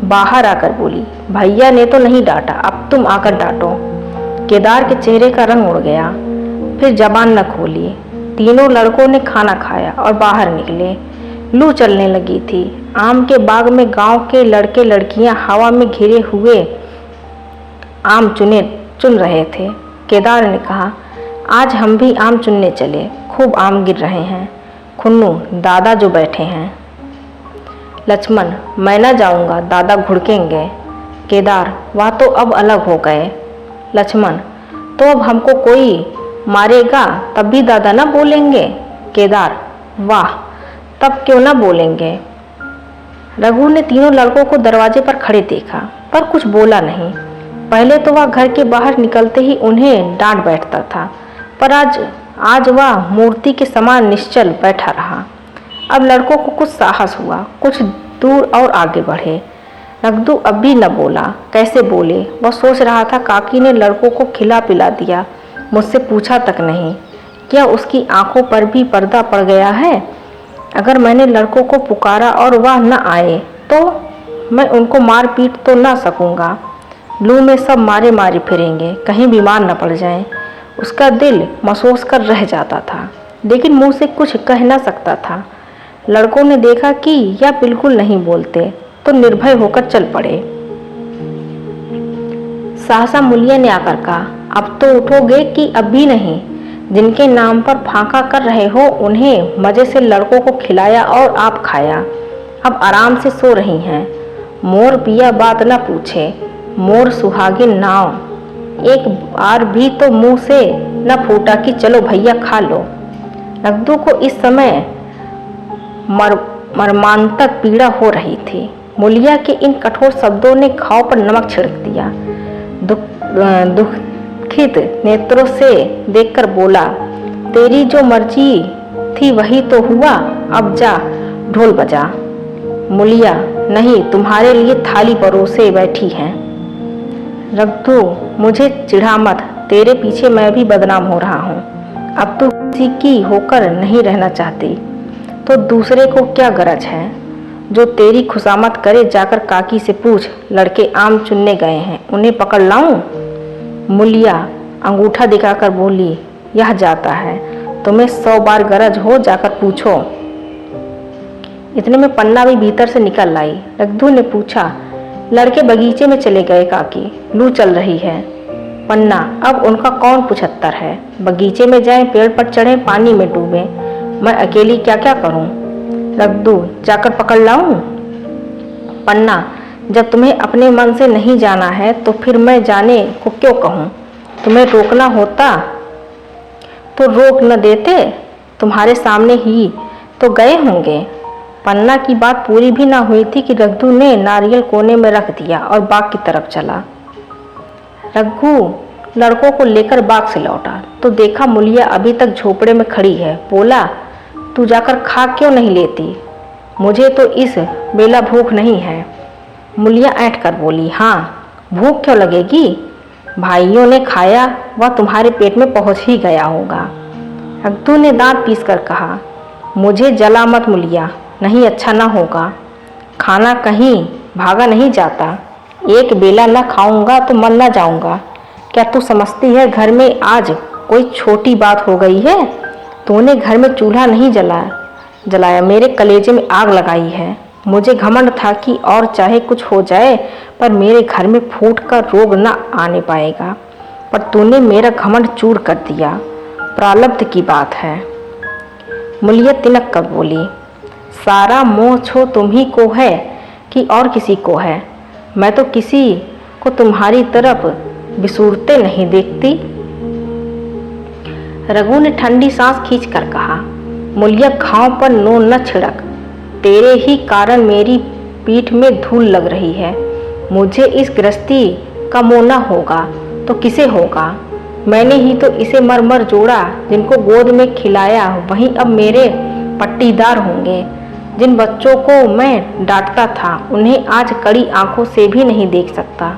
बाहर आकर बोली, भैया ने तो नहीं डांटा, अब तुम आकर डांटो। केदार के चेहरे का रंग उड़ गया, फिर जबान न खोली। तीनों लड़कों ने खाना खाया और बाहर निकले। लू चलने लगी थी। आम के बाग में गांव के लड़के लड़कियां हवा में घिरे हुए आम चुन रहे थे। केदार ने कहा, आज हम भी आम चुनने चले, खूब आम गिर रहे हैं। खुन्नू, दादा जो बैठे हैं। लक्ष्मण, मैं न जाऊंगा, दादा घुड़केंगे। केदार, वह तो अब अलग हो गए। लक्ष्मण, तो अब हमको कोई मारेगा तब भी दादा ना बोलेंगे? केदार, वाह, तब क्यों ना बोलेंगे। रघु ने तीनों लड़कों को दरवाजे पर खड़े देखा, पर कुछ बोला नहीं। पहले तो वह घर के बाहर निकलते ही उन्हें डांट बैठता था, पर आज वह मूर्ति के समान निश्चल बैठा रहा। अब लड़कों को कुछ साहस हुआ, कुछ दूर और आगे बढ़े। रघु अब भी न बोला, कैसे बोले? वह सोच रहा था, काकी ने लड़कों को खिला पिला दिया, मुझसे पूछा तक नहीं। क्या उसकी आंखों पर भी पर्दा पड़ गया है? अगर मैंने लड़कों को पुकारा और वह न आए तो मैं उनको मार पीट तो ना सकूंगा। लू में सब मारे मारे फिरेंगे, कहीं बीमार न पड़ जाएं। उसका दिल महसूस कर रह जाता था, लेकिन मुंह से कुछ कह न सकता था। लड़कों ने देखा कि यह बिल्कुल नहीं बोलते, तो निर्भय होकर चल पड़े। सहसा मूलिया ने आकर कहा, अब तो उठोगे कि अब भी नहीं? जिनके नाम पर फांका कर रहे हो, उन्हें मजे से लड़कों को खिलाया और आप खाया, अब आराम से सो रही हैं। मोर पिया बात न पूछे, मोर सुहागिन नाव। एक बार भी तो मुंह से न फूटा कि चलो भैया खा लो। रघु को इस समय मर्मांतक पीड़ा हो रही थी। मूलिया के इन कठोर शब्दों ने घाव पर नमक छिड़क दिया। दुखित नेत्रों से देखकर बोला, तेरी जो मर्जी थी वही तो हुआ, अब जा ढोल बजा। मूलिया, नहीं, तुम्हारे लिए थाली परोसे बैठी हैं। रघु, मुझे चिढ़ा मत, तेरे पीछे मैं भी बदनाम हो रहा हूँ। अब तू किसी की होकर नहीं रहना चाहती तो दूसरे को क्या गरज है? जो तेरी खुशामद करे जाकर काकी से पूछ, लड़के आम चुनने गए हैं, उन्हें पकड़ लाऊं? मूलिया अंगूठा दिखाकर बोली, यह जाता है, तुम्हें 100 बार गरज हो जाकर पूछो। इतने में पन्ना भी भीतर से निकल आई। रघु ने पूछा, लड़के बगीचे में चले गए काकी, लू चल रही है। पन्ना, अब उनका कौन पुछत्तर है? बगीचे में जाएं, पेड़ पर चढ़ें, पानी में डूबें, मैं अकेली क्या क्या करूं? रघु, जाकर पकड़ लाऊं? पन्ना, जब तुम्हें अपने मन से नहीं जाना है तो फिर मैं जाने को क्यों कहूँ? तुम्हें रोकना होता तो रोक न देते, तुम्हारे सामने ही तो गए होंगे। पन्ना की बात पूरी भी ना हुई थी कि रघु ने नारियल कोने में रख दिया और बाग की तरफ चला। रघु लड़कों को लेकर बाग से लौटा तो देखा मूलिया अभी तक झोपड़े में खड़ी है। बोला, तू जाकर खा क्यों नहीं लेती? मुझे तो इस बेला भूख नहीं है। मूलिया ऐंठ कर बोली, हाँ, भूख क्यों लगेगी? भाइयों ने खाया, वह तुम्हारे पेट में पहुंच ही गया होगा। रघु ने दांत पीस कर कहा, मुझे जला मत मूलिया, नहीं अच्छा ना होगा। खाना कहीं भागा नहीं जाता, एक बेला न खाऊंगा तो मर न जाऊंगा। क्या तू समझती है घर में आज कोई छोटी बात हो गई है? तूने घर में चूल्हा नहीं जलाया, मेरे कलेजे में आग लगाई है। मुझे घमंड था कि और चाहे कुछ हो जाए पर मेरे घर में फूट का रोग न आने पाएगा, पर तूने मेरा घमंड चूर कर दिया। प्रारब्ध की बात है। मूलिया तिनक कर बोली, सारा मोह छो तुम्ही को है कि और किसी को है? मैं तो किसी को तुम्हारी तरफ बिसूरते नहीं देखती। रघु ने ठंडी सांस खींचकर कहा, मूलिया घाव पर नून न छिड़क, तेरे ही कारण मेरी पीठ में धूल लग रही है। मुझे इस गृहस्थी का मोह न होगा तो किसे होगा? मैंने ही तो इसे मर मर जोड़ा, जिनको गोद में खिलाया वहीं अब मेरे पट्टीदार होंगे। जिन बच्चों को मैं डांटता था उन्हें आज कड़ी आंखों से भी नहीं देख सकता।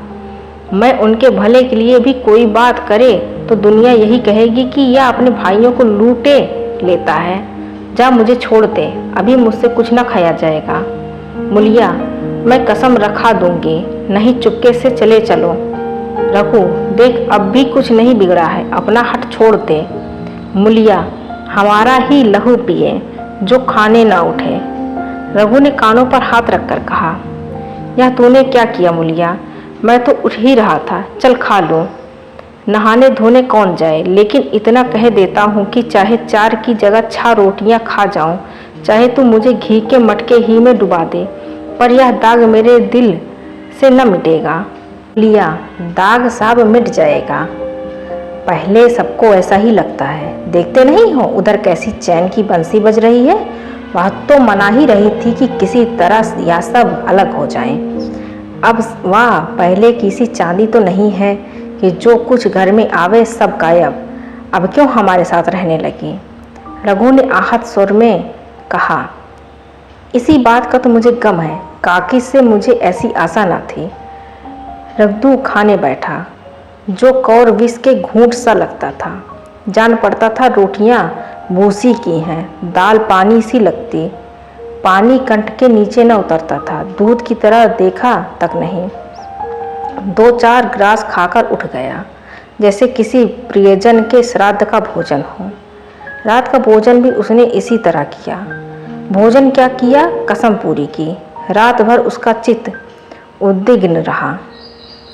मैं उनके भले के लिए भी कोई बात करे तो दुनिया यही कहेगी कि यह अपने भाइयों को लूटे लेता है। जा मुझे छोड़ दे, अभी मुझसे कुछ ना खाया जाएगा। मुलिया, मैं कसम रखा दूंगी, नहीं चुपके से चले चलो। रघु, देख अब भी कुछ नहीं बिगड़ा है, अपना हट छोड़ दे। मुलिया, हमारा ही लहू पिए, जो खाने ना उठे। रघु ने कानों पर हाथ रखकर कहा, यह तूने क्या किया मुलिया? मैं तो उठ ही रहा था, चल खा लूं। नहाने धोने कौन जाए, लेकिन इतना कह देता हूँ कि चाहे 4 की जगह 6 रोटियां खा जाऊं, चाहे तू मुझे घी के मटके ही में डुबा दे, पर यह दाग मेरे दिल से न मिटेगा। लिया, दाग साब मिट जाएगा। पहले सबको ऐसा ही लगता है, देखते नहीं हो उधर कैसी चैन की बंसी बज रही है। वह तो मना ही रही थी कि किसी तरह यह सब अलग हो जाएं। अब वह पहले की सी चांदी तो नहीं है कि जो कुछ घर में आवे सब गायब। अब क्यों हमारे साथ रहने लगी? रघु ने आहत स्वर में कहा, इसी बात का तो मुझे गम है, काकी से मुझे ऐसी आशा न थी। रघु खाने बैठा, जो कौर विष के घूंट सा लगता था। जान पड़ता था रोटियां भूसी की हैं, दाल पानी सी लगती, पानी कंठ के नीचे न उतरता था, दूध की तरह देखा तक नहीं। 2-4 ग्रास खाकर उठ गया, जैसे किसी प्रियजन के श्राद्ध का भोजन हो। रात का भोजन भी उसने इसी तरह किया। भोजन क्या किया, कसम पूरी की। रात भर उसका चित्त उद्विग्न रहा।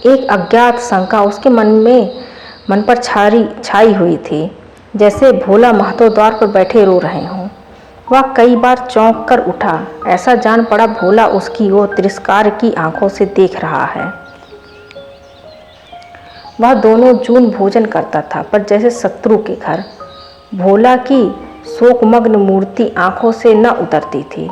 एक अज्ञात शंका उसके मन पर छाई हुई थी, जैसे भोला महतो द्वार पर बैठे रो रहे हों। वह कई बार चौंक कर उठा, ऐसा जान पड़ा भोला उसकी ओर तिरस्कार की आंखों से देख रहा है। वह दोनों जून भोजन करता था, पर जैसे शत्रु के घर। भोला की शोकमग्न मूर्ति आंखों से न उतरती थी।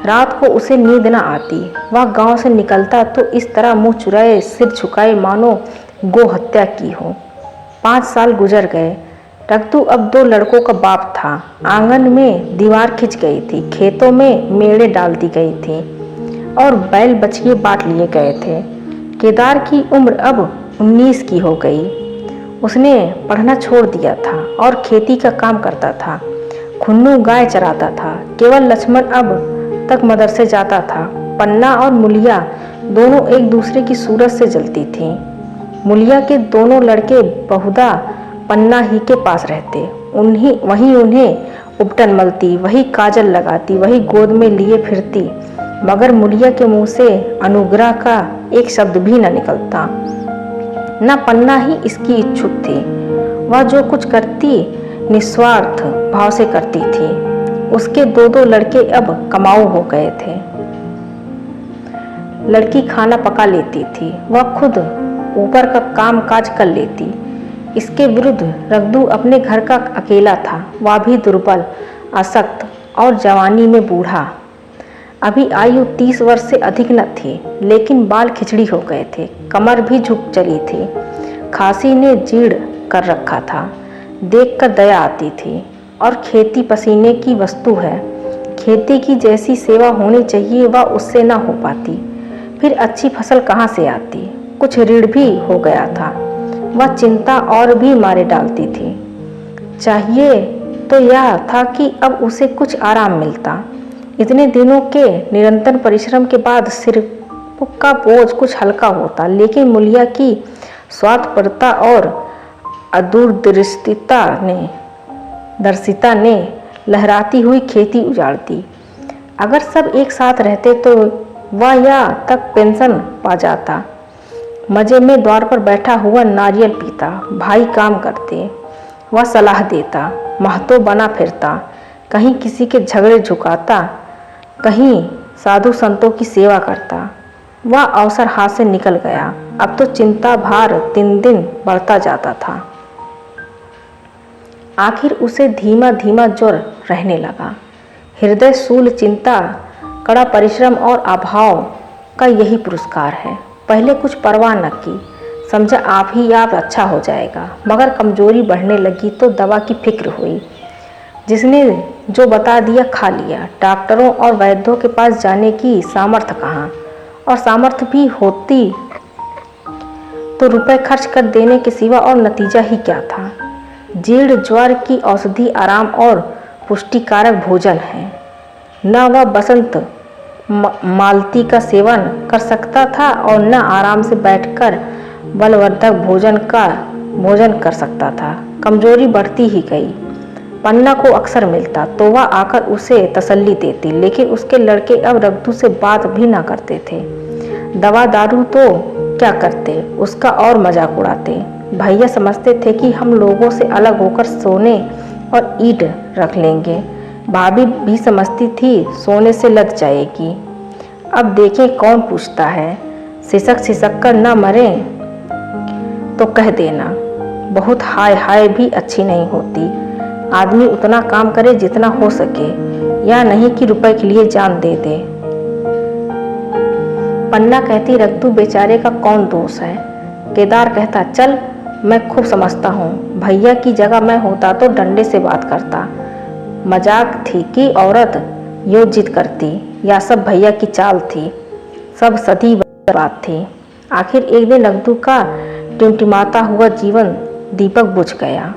रात को उसे नींद न आती। वह गांव से निकलता तो इस तरह मुंह चुराए सिर झुकाए मानो गो हत्या की हो। 5 साल गुजर गए। रघु अब 2 लड़कों का बाप था। आंगन में दीवार खिंच गई थी, खेतों में मेड़े डाल दी गई थी और बैल बछिए बांट लिए गए थे। केदार की उम्र अब 19 की हो गई। उसने पढ़ना छोड़ दिया था और खेती का काम करता था। खुन्नू गाय चराता था। केवल लक्ष्मण अब तक मदरसे जाता था। पन्ना और मुलिया दोनों एक दूसरे की सूरत से जलती थीं। मुलिया के दोनों लड़के बहुधा पन्ना ही के पास रहते। वहीं उन्हें उपटन मलती, वही काजल लगाती, वही गोद में लिए फिरती, मगर मुलिया के मुंह से अनुग्रह का एक शब्द भी न निकलता। न पन्ना ही इसकी इच्छुक थी। वह जो कुछ करती निस्वार्थ भाव से करती थी। उसके 2 लड़के अब कमाऊ हो गए थे। लड़की खाना पका लेती थी, वह खुद ऊपर का काम काज कर लेती। इसके विरुद्ध रघु अपने घर का अकेला था। वह भी दुर्बल, अशक्त और जवानी में बूढ़ा। अभी आयु 30 वर्ष से अधिक न थी, लेकिन बाल खिचड़ी हो गए थे, कमर भी झुक चली थी, खांसी ने जीर्ण कर रखा था। देखकर दया आती थी। और खेती पसीने की वस्तु है। खेती की जैसी सेवा होनी चाहिए वह उससे न हो पाती। फिर अच्छी फसल कहाँ से आती? कुछ ऋण भी हो गया था। वह चिंता और भी मारे डालती थी। चाहिए तो यह था कि अब उसे कुछ आराम मिलता। इतने दिनों के निरंतर परिश्रम के बाद सिर का बोझ कुछ हल्का होता, लेकिन मुलिया की स्वार्थपरता और अदूरदृष्टिता ने लहराती हुई खेती उजाड़ दी। अगर सब एक साथ रहते तो वह या तक पेंशन पा जाता। मजे में द्वार पर बैठा हुआ नारियल पीता, भाई काम करते, वह सलाह देता, महतो बना फिरता, कहीं किसी के झगड़े झुकाता, कहीं साधु संतों की सेवा करता। वह अवसर हाथ से निकल गया। अब तो चिंता भार दिन दिन बढ़ता जाता था। आखिर उसे धीमा धीमा ज्वर रहने लगा। हृदय शूल चिंता, कड़ा परिश्रम और अभाव का यही पुरस्कार है। पहले कुछ परवाह न की, समझा आप अच्छा हो जाएगा, मगर कमजोरी बढ़ने लगी तो दवा की फिक्र हुई। जिसने जो बता दिया खा लिया। डॉक्टरों और वैद्यों के पास जाने की सामर्थ्य कहाँ, और सामर्थ्य भी होती तो रुपए खर्च कर देने के सिवा और नतीजा ही क्या था। जीर्ण ज्वर की औषधि आराम और पुष्टिकारक भोजन है। न वह बसंत मालती का सेवन कर सकता था और न आराम से बैठकर बलवर्धक भोजन कर सकता था। कमजोरी बढ़ती ही गई। पन्ना को अक्सर मिलता तो वह आकर उसे तसल्ली देती, लेकिन उसके लड़के अब रघु से बात भी ना करते थे। दवा दारू तो क्या करते, उसका और मजाक उड़ाते। भैया समझते थे कि हम लोगों से अलग होकर सोने और ईंट रख लेंगे। भाभी भी समझती थी सोने से लग जाएगी। अब देखें कौन पूछता है। सिसक कर न मरे तो कह देना। बहुत हाय हाय भी अच्छी नहीं होती। आदमी उतना काम करे जितना हो सके, या नहीं कि रुपए के लिए जान दे दे। पन्ना कहती रघु बेचारे का कौन दोष है। केदार कहता चल मैं खूब समझता हूँ, भैया की जगह मैं होता तो डंडे से बात करता। मजाक थी कि औरत यो जिद करती, या सब भैया की चाल थी। सब सदी बात थी। आखिर एक दिन रघु का टिमटिमाता हुआ जीवन दीपक बुझ गया।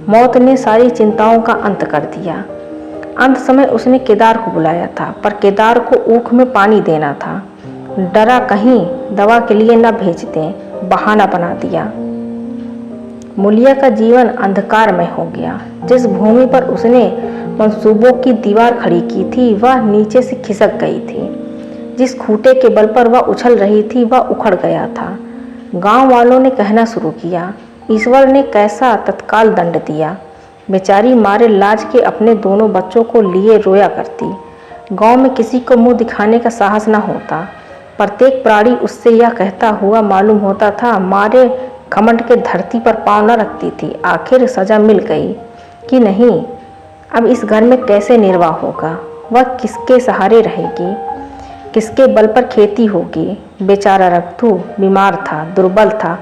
मौत ने सारी चिंताओं का अंत कर दिया। अंत समय उसने केदार को बुलाया था, पर केदार को ऊख में पानी देना था। डरा कहीं दवा के लिए न भेज दें, बहाना बना दिया। मूलिया का जीवन अंधकारमय हो गया। जिस भूमि पर उसने मंसूबों की दीवार खड़ी की थी वह नीचे से खिसक गई थी। जिस खूंटे के बल पर वह उछल रही थी वह उखड़ गया था। गांव वालों ने कहना शुरू किया, ईश्वर ने कैसा तत्काल दंड दिया। बेचारी मारे लाज के अपने दोनों बच्चों को लिए रोया करती। गांव में किसी को मुंह दिखाने का साहस न होता। प्रत्येक प्राणी उससे यह कहता हुआ मालूम होता था, मारे घमंड के धरती पर पांव न रखती थी। आखिर सजा मिल गई कि नहीं। अब इस घर में कैसे निर्वाह होगा। वह किसके सहारे रहेगी, किसके बल पर खेती होगी। बेचारा रघु बीमार था, दुर्बल था,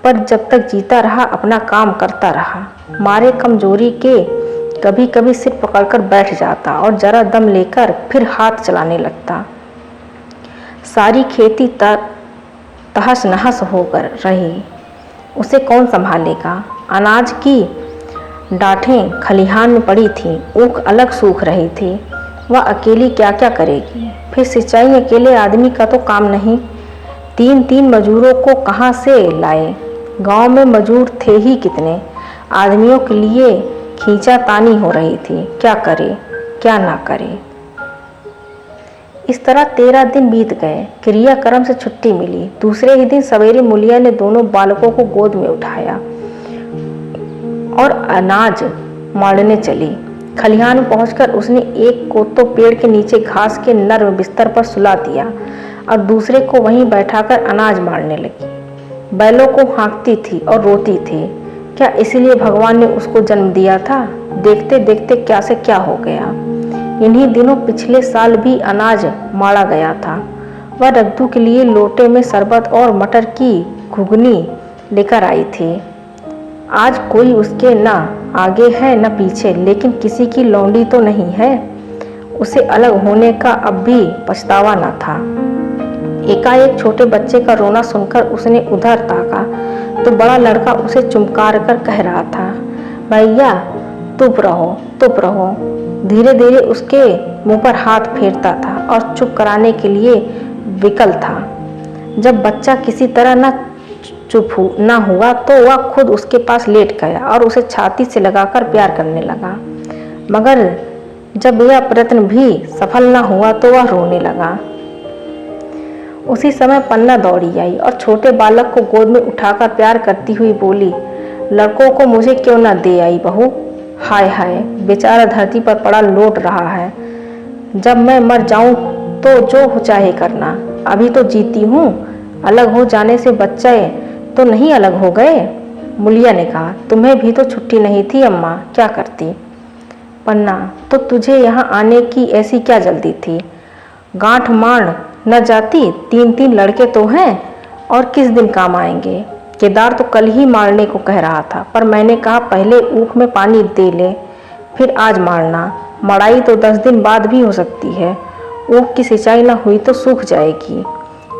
पर जब तक जीता रहा अपना काम करता रहा। मारे कमजोरी के कभी कभी सिर पकड़कर बैठ जाता और जरा दम लेकर फिर हाथ चलाने लगता। सारी खेती तहस नहस होकर रही। उसे कौन संभालेगा। अनाज की डांठें खलिहान में पड़ी थीं, ऊख अलग सूख रही थी। वह अकेली क्या क्या करेगी। फिर सिंचाई अकेले आदमी का तो काम नहीं। तीन मजूरों को कहाँ से लाए। गांव में मजूर थे ही कितने। आदमियों के लिए खींचातानी हो रही थी, क्या करे क्या ना करे। इस तरह 13 दिन बीत गए। क्रियाक्रम से छुट्टी मिली। दूसरे ही दिन सवेरे मूलिया ने दोनों बालकों को गोद में उठाया और अनाज मारने चली। खलिहान में पहुंचकर उसने एक को तो पेड़ के नीचे घास के नर्म बिस्तर पर सुला दिया और दूसरे को वहीं बैठाकर अनाज मारने लगी। बैलों को हाँकती थी और रोती थी। क्या इसलिए भगवान ने उसको जन्म दिया था। देखते देखते क्या से क्या हो गया। इन्हीं दिनों पिछले साल भी अनाज मारा गया था। वह रघु के लिए लोटे में शरबत और मटर की घुगनी लेकर आई थी। आज कोई उसके न आगे है न पीछे, लेकिन किसी की लौंडी तो नहीं है। उसे अलग होने का अब भी पछतावा न था। एकाएक छोटे बच्चे का रोना सुनकर उसने उधर ताका तो बड़ा लड़का उसे चुमकार कर कह रहा था, भैया चुप रहो। धीरे धीरे उसके मुंह पर हाथ फेरता था और चुप कराने के लिए विकल था। जब बच्चा किसी तरह न हुआ तो वह खुद उसके पास लेट गया और उसे छाती से लगाकर प्यार करने लगा। मगर जब यह प्रयत्न भी सफल न हुआ तो वह रोने लगा। उसी समय पन्ना दौड़ी आई और छोटे बालक को गोद में उठाकर प्यार करती हुई बोली, लड़कों को मुझे क्यों न दे आई बहू। हाय हाय, बेचारा धरती पर पड़ा लोट रहा है। जब मैं मर जाऊं तो जो हो चाहे करना, अभी तो जीती हूँ। अलग हो जाने से बच्चे तो नहीं अलग हो गए। मूलिया ने कहा, तुम्हें भी तो छुट्टी नहीं थी अम्मा, क्या करती। पन्ना, तो तुझे यहाँ आने की ऐसी क्या जल्दी थी। गांठ मार न जाती। 3 लड़के तो हैं और किस दिन काम आएंगे। केदार तो कल ही मारने को कह रहा था, पर मैंने कहा पहले ऊख में पानी दे ले, फिर आज मारना। मड़ाई तो 10 दिन बाद भी हो सकती है। ऊख की सिंचाई न हुई तो सूख जाएगी।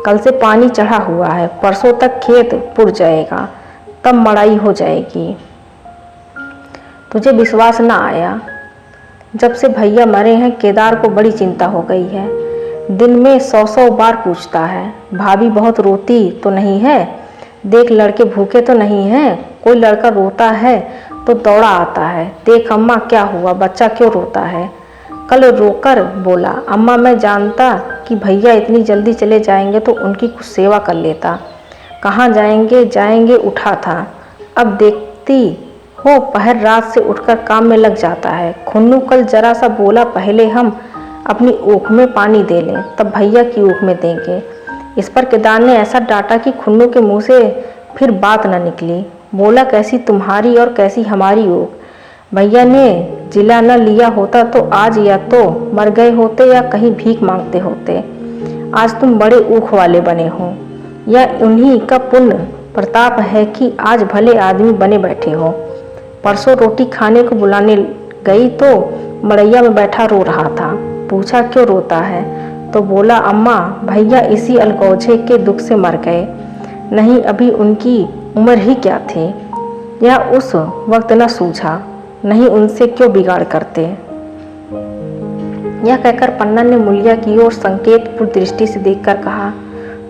कल से पानी चढ़ा हुआ है, परसों तक खेत पुड़ जाएगा, तब मड़ाई हो जाएगी। तुझे विश्वास न आया? जब से भैया मरे हैं केदार को बड़ी चिंता हो गई है। दिन में 100 बार पूछता है, भाभी बहुत रोती तो नहीं है? देख लड़के भूखे तो नहीं हैं? कोई लड़का रोता है तो दौड़ा आता है, देख अम्मा क्या हुआ, बच्चा क्यों रोता है? कल रोकर बोला, अम्मा मैं जानता कि भैया इतनी जल्दी चले जाएंगे तो उनकी कुछ सेवा कर लेता। कहाँ जाएंगे जाएंगे उठा था। अब देखती हो पहर रात से उठकर काम में लग जाता है। खुन्नू कल जरा सा बोला, पहले हम अपनी ऊख में पानी दे लें तब भैया की ऊख में देंगे। इस पर केदार ने ऐसा डांटा कि खुन्नू के मुंह से फिर बात न निकली। बोला, कैसी तुम्हारी और कैसी हमारी ऊख। भैया ने जिला न लिया होता तो आज या तो मर गए होते या कहीं भीख मांगते होते। आज तुम बड़े ऊख वाले बने हो, या उन्हीं का पुण्य प्रताप है कि आज भले आदमी बने बैठे हो। परसों रोटी खाने को बुलाने गई तो मड़ैया में बैठा रो रहा था। पूछा क्यों रोता है तो बोला, अम्मा भैया इसी अलगौझे के दुख से मर गए, नहीं अभी उनकी उम्र ही क्या थी, या उस वक्त न सूझा, नहीं उनसे क्यों बिगाड़ करते। यह कहकर पन्ना ने मुलिया की ओर संकेतपूर्ण दृष्टि से देखकर कहा,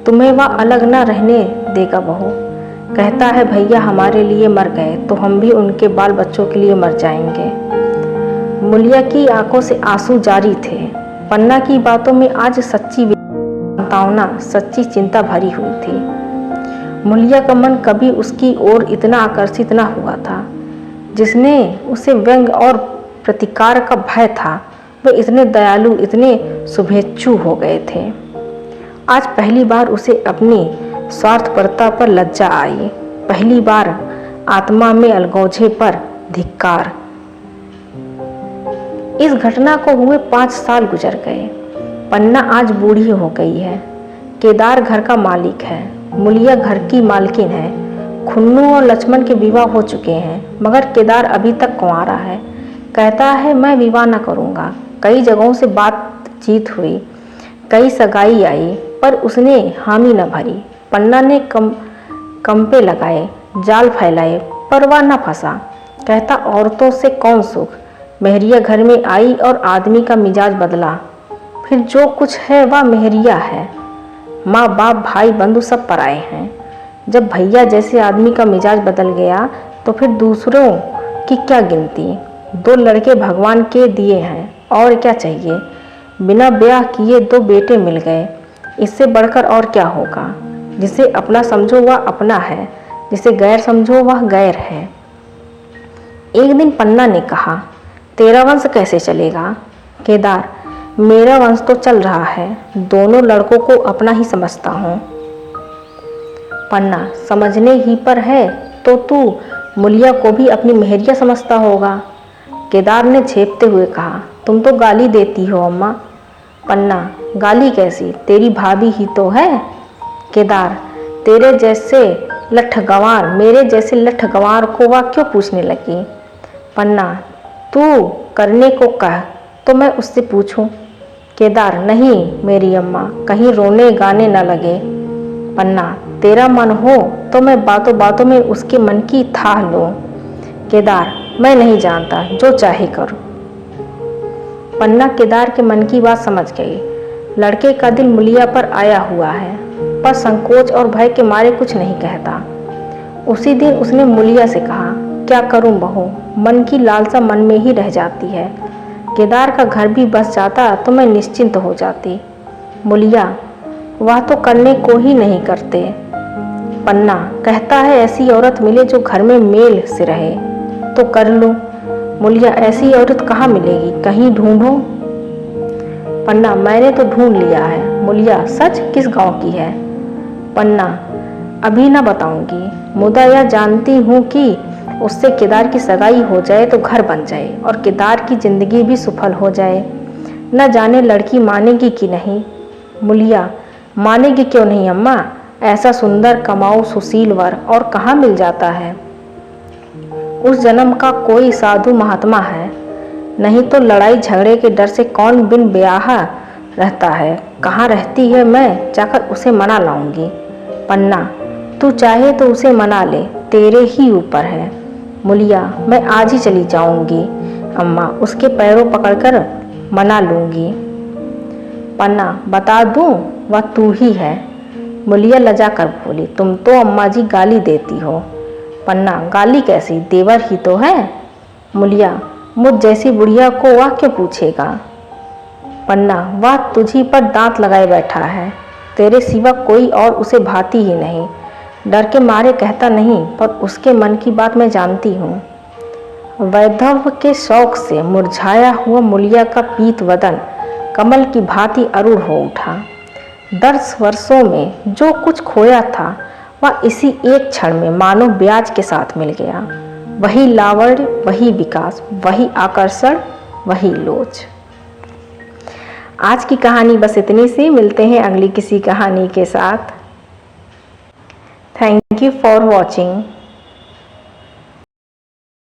तुम्हें वह अलग न रहने देगा बहू। कहता है भैया हमारे लिए मर गए तो हम भी उनके बाल बच्चों के लिए मर जाएंगे। मुलिया की आंखों से आंसू जारी थे। पन्ना की बातों में आज सच्ची सांत्वना, सच्ची चिंता भरी हुई थी। मुलिया का मन कभी उसकी ओर इतना आकर्षित न हुआ था। जिसने उसे व्यंग और प्रतिकार का भय था, वे इतने दयालु, इतने शुभेच्छु हो गए थे। आज पहली बार उसे अपनी स्वार्थपरता पर लज्जा आई। पहली बार आत्मा में अलगौझे पर धिक्कार। इस घटना को हुए 5 साल गुजर गए। पन्ना आज बूढ़ी हो गई है। केदार घर का मालिक है, मुलिया घर की मालकिन है। खुन्नू और लक्ष्मण के विवाह हो चुके हैं, मगर केदार अभी तक कुंवारा है। कहता है मैं विवाह न करूँगा। कई जगहों से बातचीत हुई, कई सगाई आई, पर उसने हामी न भरी। पन्ना ने कंपे लगाए, जाल फैलाए, पर वह न फंसा। कहता औरतों से कौन सुख। मेहरिया घर में आई और आदमी का मिजाज बदला। फिर जो कुछ है वह मेहरिया है। माँ बाप भाई बंधु सब पराए हैं। जब भैया जैसे आदमी का मिजाज बदल गया तो फिर दूसरों की क्या गिनती। 2 लड़के भगवान के दिए हैं, और क्या चाहिए। बिना ब्याह किए 2 बेटे मिल गए, इससे बढ़कर और क्या होगा। जिसे अपना समझो वह अपना है, जिसे गैर समझो वह गैर है। एक दिन पन्ना ने कहा, तेरा वंश कैसे चलेगा। केदार, मेरा वंश तो चल रहा है, दोनों लड़कों को अपना ही समझता हूँ। पन्ना, समझने ही पर है तो तू मुलिया को भी अपनी मेहरिया समझता होगा। केदार ने झेपते हुए कहा, तुम तो गाली देती हो अम्मा। पन्ना, गाली कैसी, तेरी भाभी ही तो है। केदार, तेरे जैसे लठगंवार, मेरे जैसे लठगंवार को वह क्यों पूछने लगी। पन्ना, तू करने को कह तो मैं उससे पूछूं। केदार, नहीं मेरी अम्मा, कहीं रोने गाने न लगे। पन्ना, तेरा मन हो तो मैं बातों बातों में उसके मन की थाह लूं। केदार, मैं नहीं जानता, जो चाहे करो। पन्ना केदार के मन की बात समझ गई। लड़के का दिल मुलिया पर आया हुआ है, पर संकोच और भय के मारे कुछ नहीं कहता। उसी दिन उसने मुलिया से कहा, क्या करूं बहू, मन की लालसा मन में ही रह जाती है। केदार का घर भी बस जाता तो मैं निश्चिंत हो जाती। मुलिया, वह तो करने को ही नहीं करते। पन्ना, कहता है ऐसी औरत मिले जो घर में मेल से रहे तो कर लूं। मुलिया, ऐसी औरत कहाँ मिलेगी, कहीं ढूंढो। पन्ना, मैंने तो ढूंढ लिया है। मुलिया, सच, किस गांव की है। पन्ना, अभी ना बताऊंगी, मुदा यह जानती हूँ कि उससे केदार की सगाई हो जाए तो घर बन जाए और केदार की जिंदगी भी सफल हो जाए। न जाने लड़की मानेगी कि नहीं। मुलिया, मानेगी क्यों नहीं अम्मा, ऐसा सुंदर कमाऊ सुशील वर और कहाँ मिल जाता है। उस जन्म का कोई साधु महात्मा है, नहीं तो लड़ाई झगड़े के डर से कौन बिन ब्याहा रहता है। कहाँ रहती है, मैं जाकर उसे मना लाऊंगी। पन्ना, तू चाहे तो उसे मना ले, तेरे ही ऊपर है। मुलिया, मैं आज ही चली जाऊंगी अम्मा, उसके पैरों पकड़कर मना लूंगी। पन्ना, बता दूं वह तू ही है। मुलिया लजा कर बोली, तुम तो अम्मा जी गाली देती हो। पन्ना, गाली कैसी, देवर ही तो है। मुलिया, मुझ जैसी बुढ़िया को वह क्यों पूछेगा। पन्ना, वह तुझी पर दांत लगाए बैठा है, तेरे सिवा कोई और उसे भाती ही नहीं। डर के मारे कहता नहीं, पर उसके मन की बात मैं जानती हूँ। वैधव्य के शौक से मुरझाया हुआ मुलिया का पीत वदन कमल की भांति अरूढ़ हो उठा। 10 वर्षों में जो कुछ खोया था वह इसी एक क्षण में मानो ब्याज के साथ मिल गया। वही लावण्य, वही विकास, वही आकर्षण, वही लोच। आज की कहानी बस इतनी सी। मिलते हैं अगली किसी कहानी के साथ। Thank you for watching.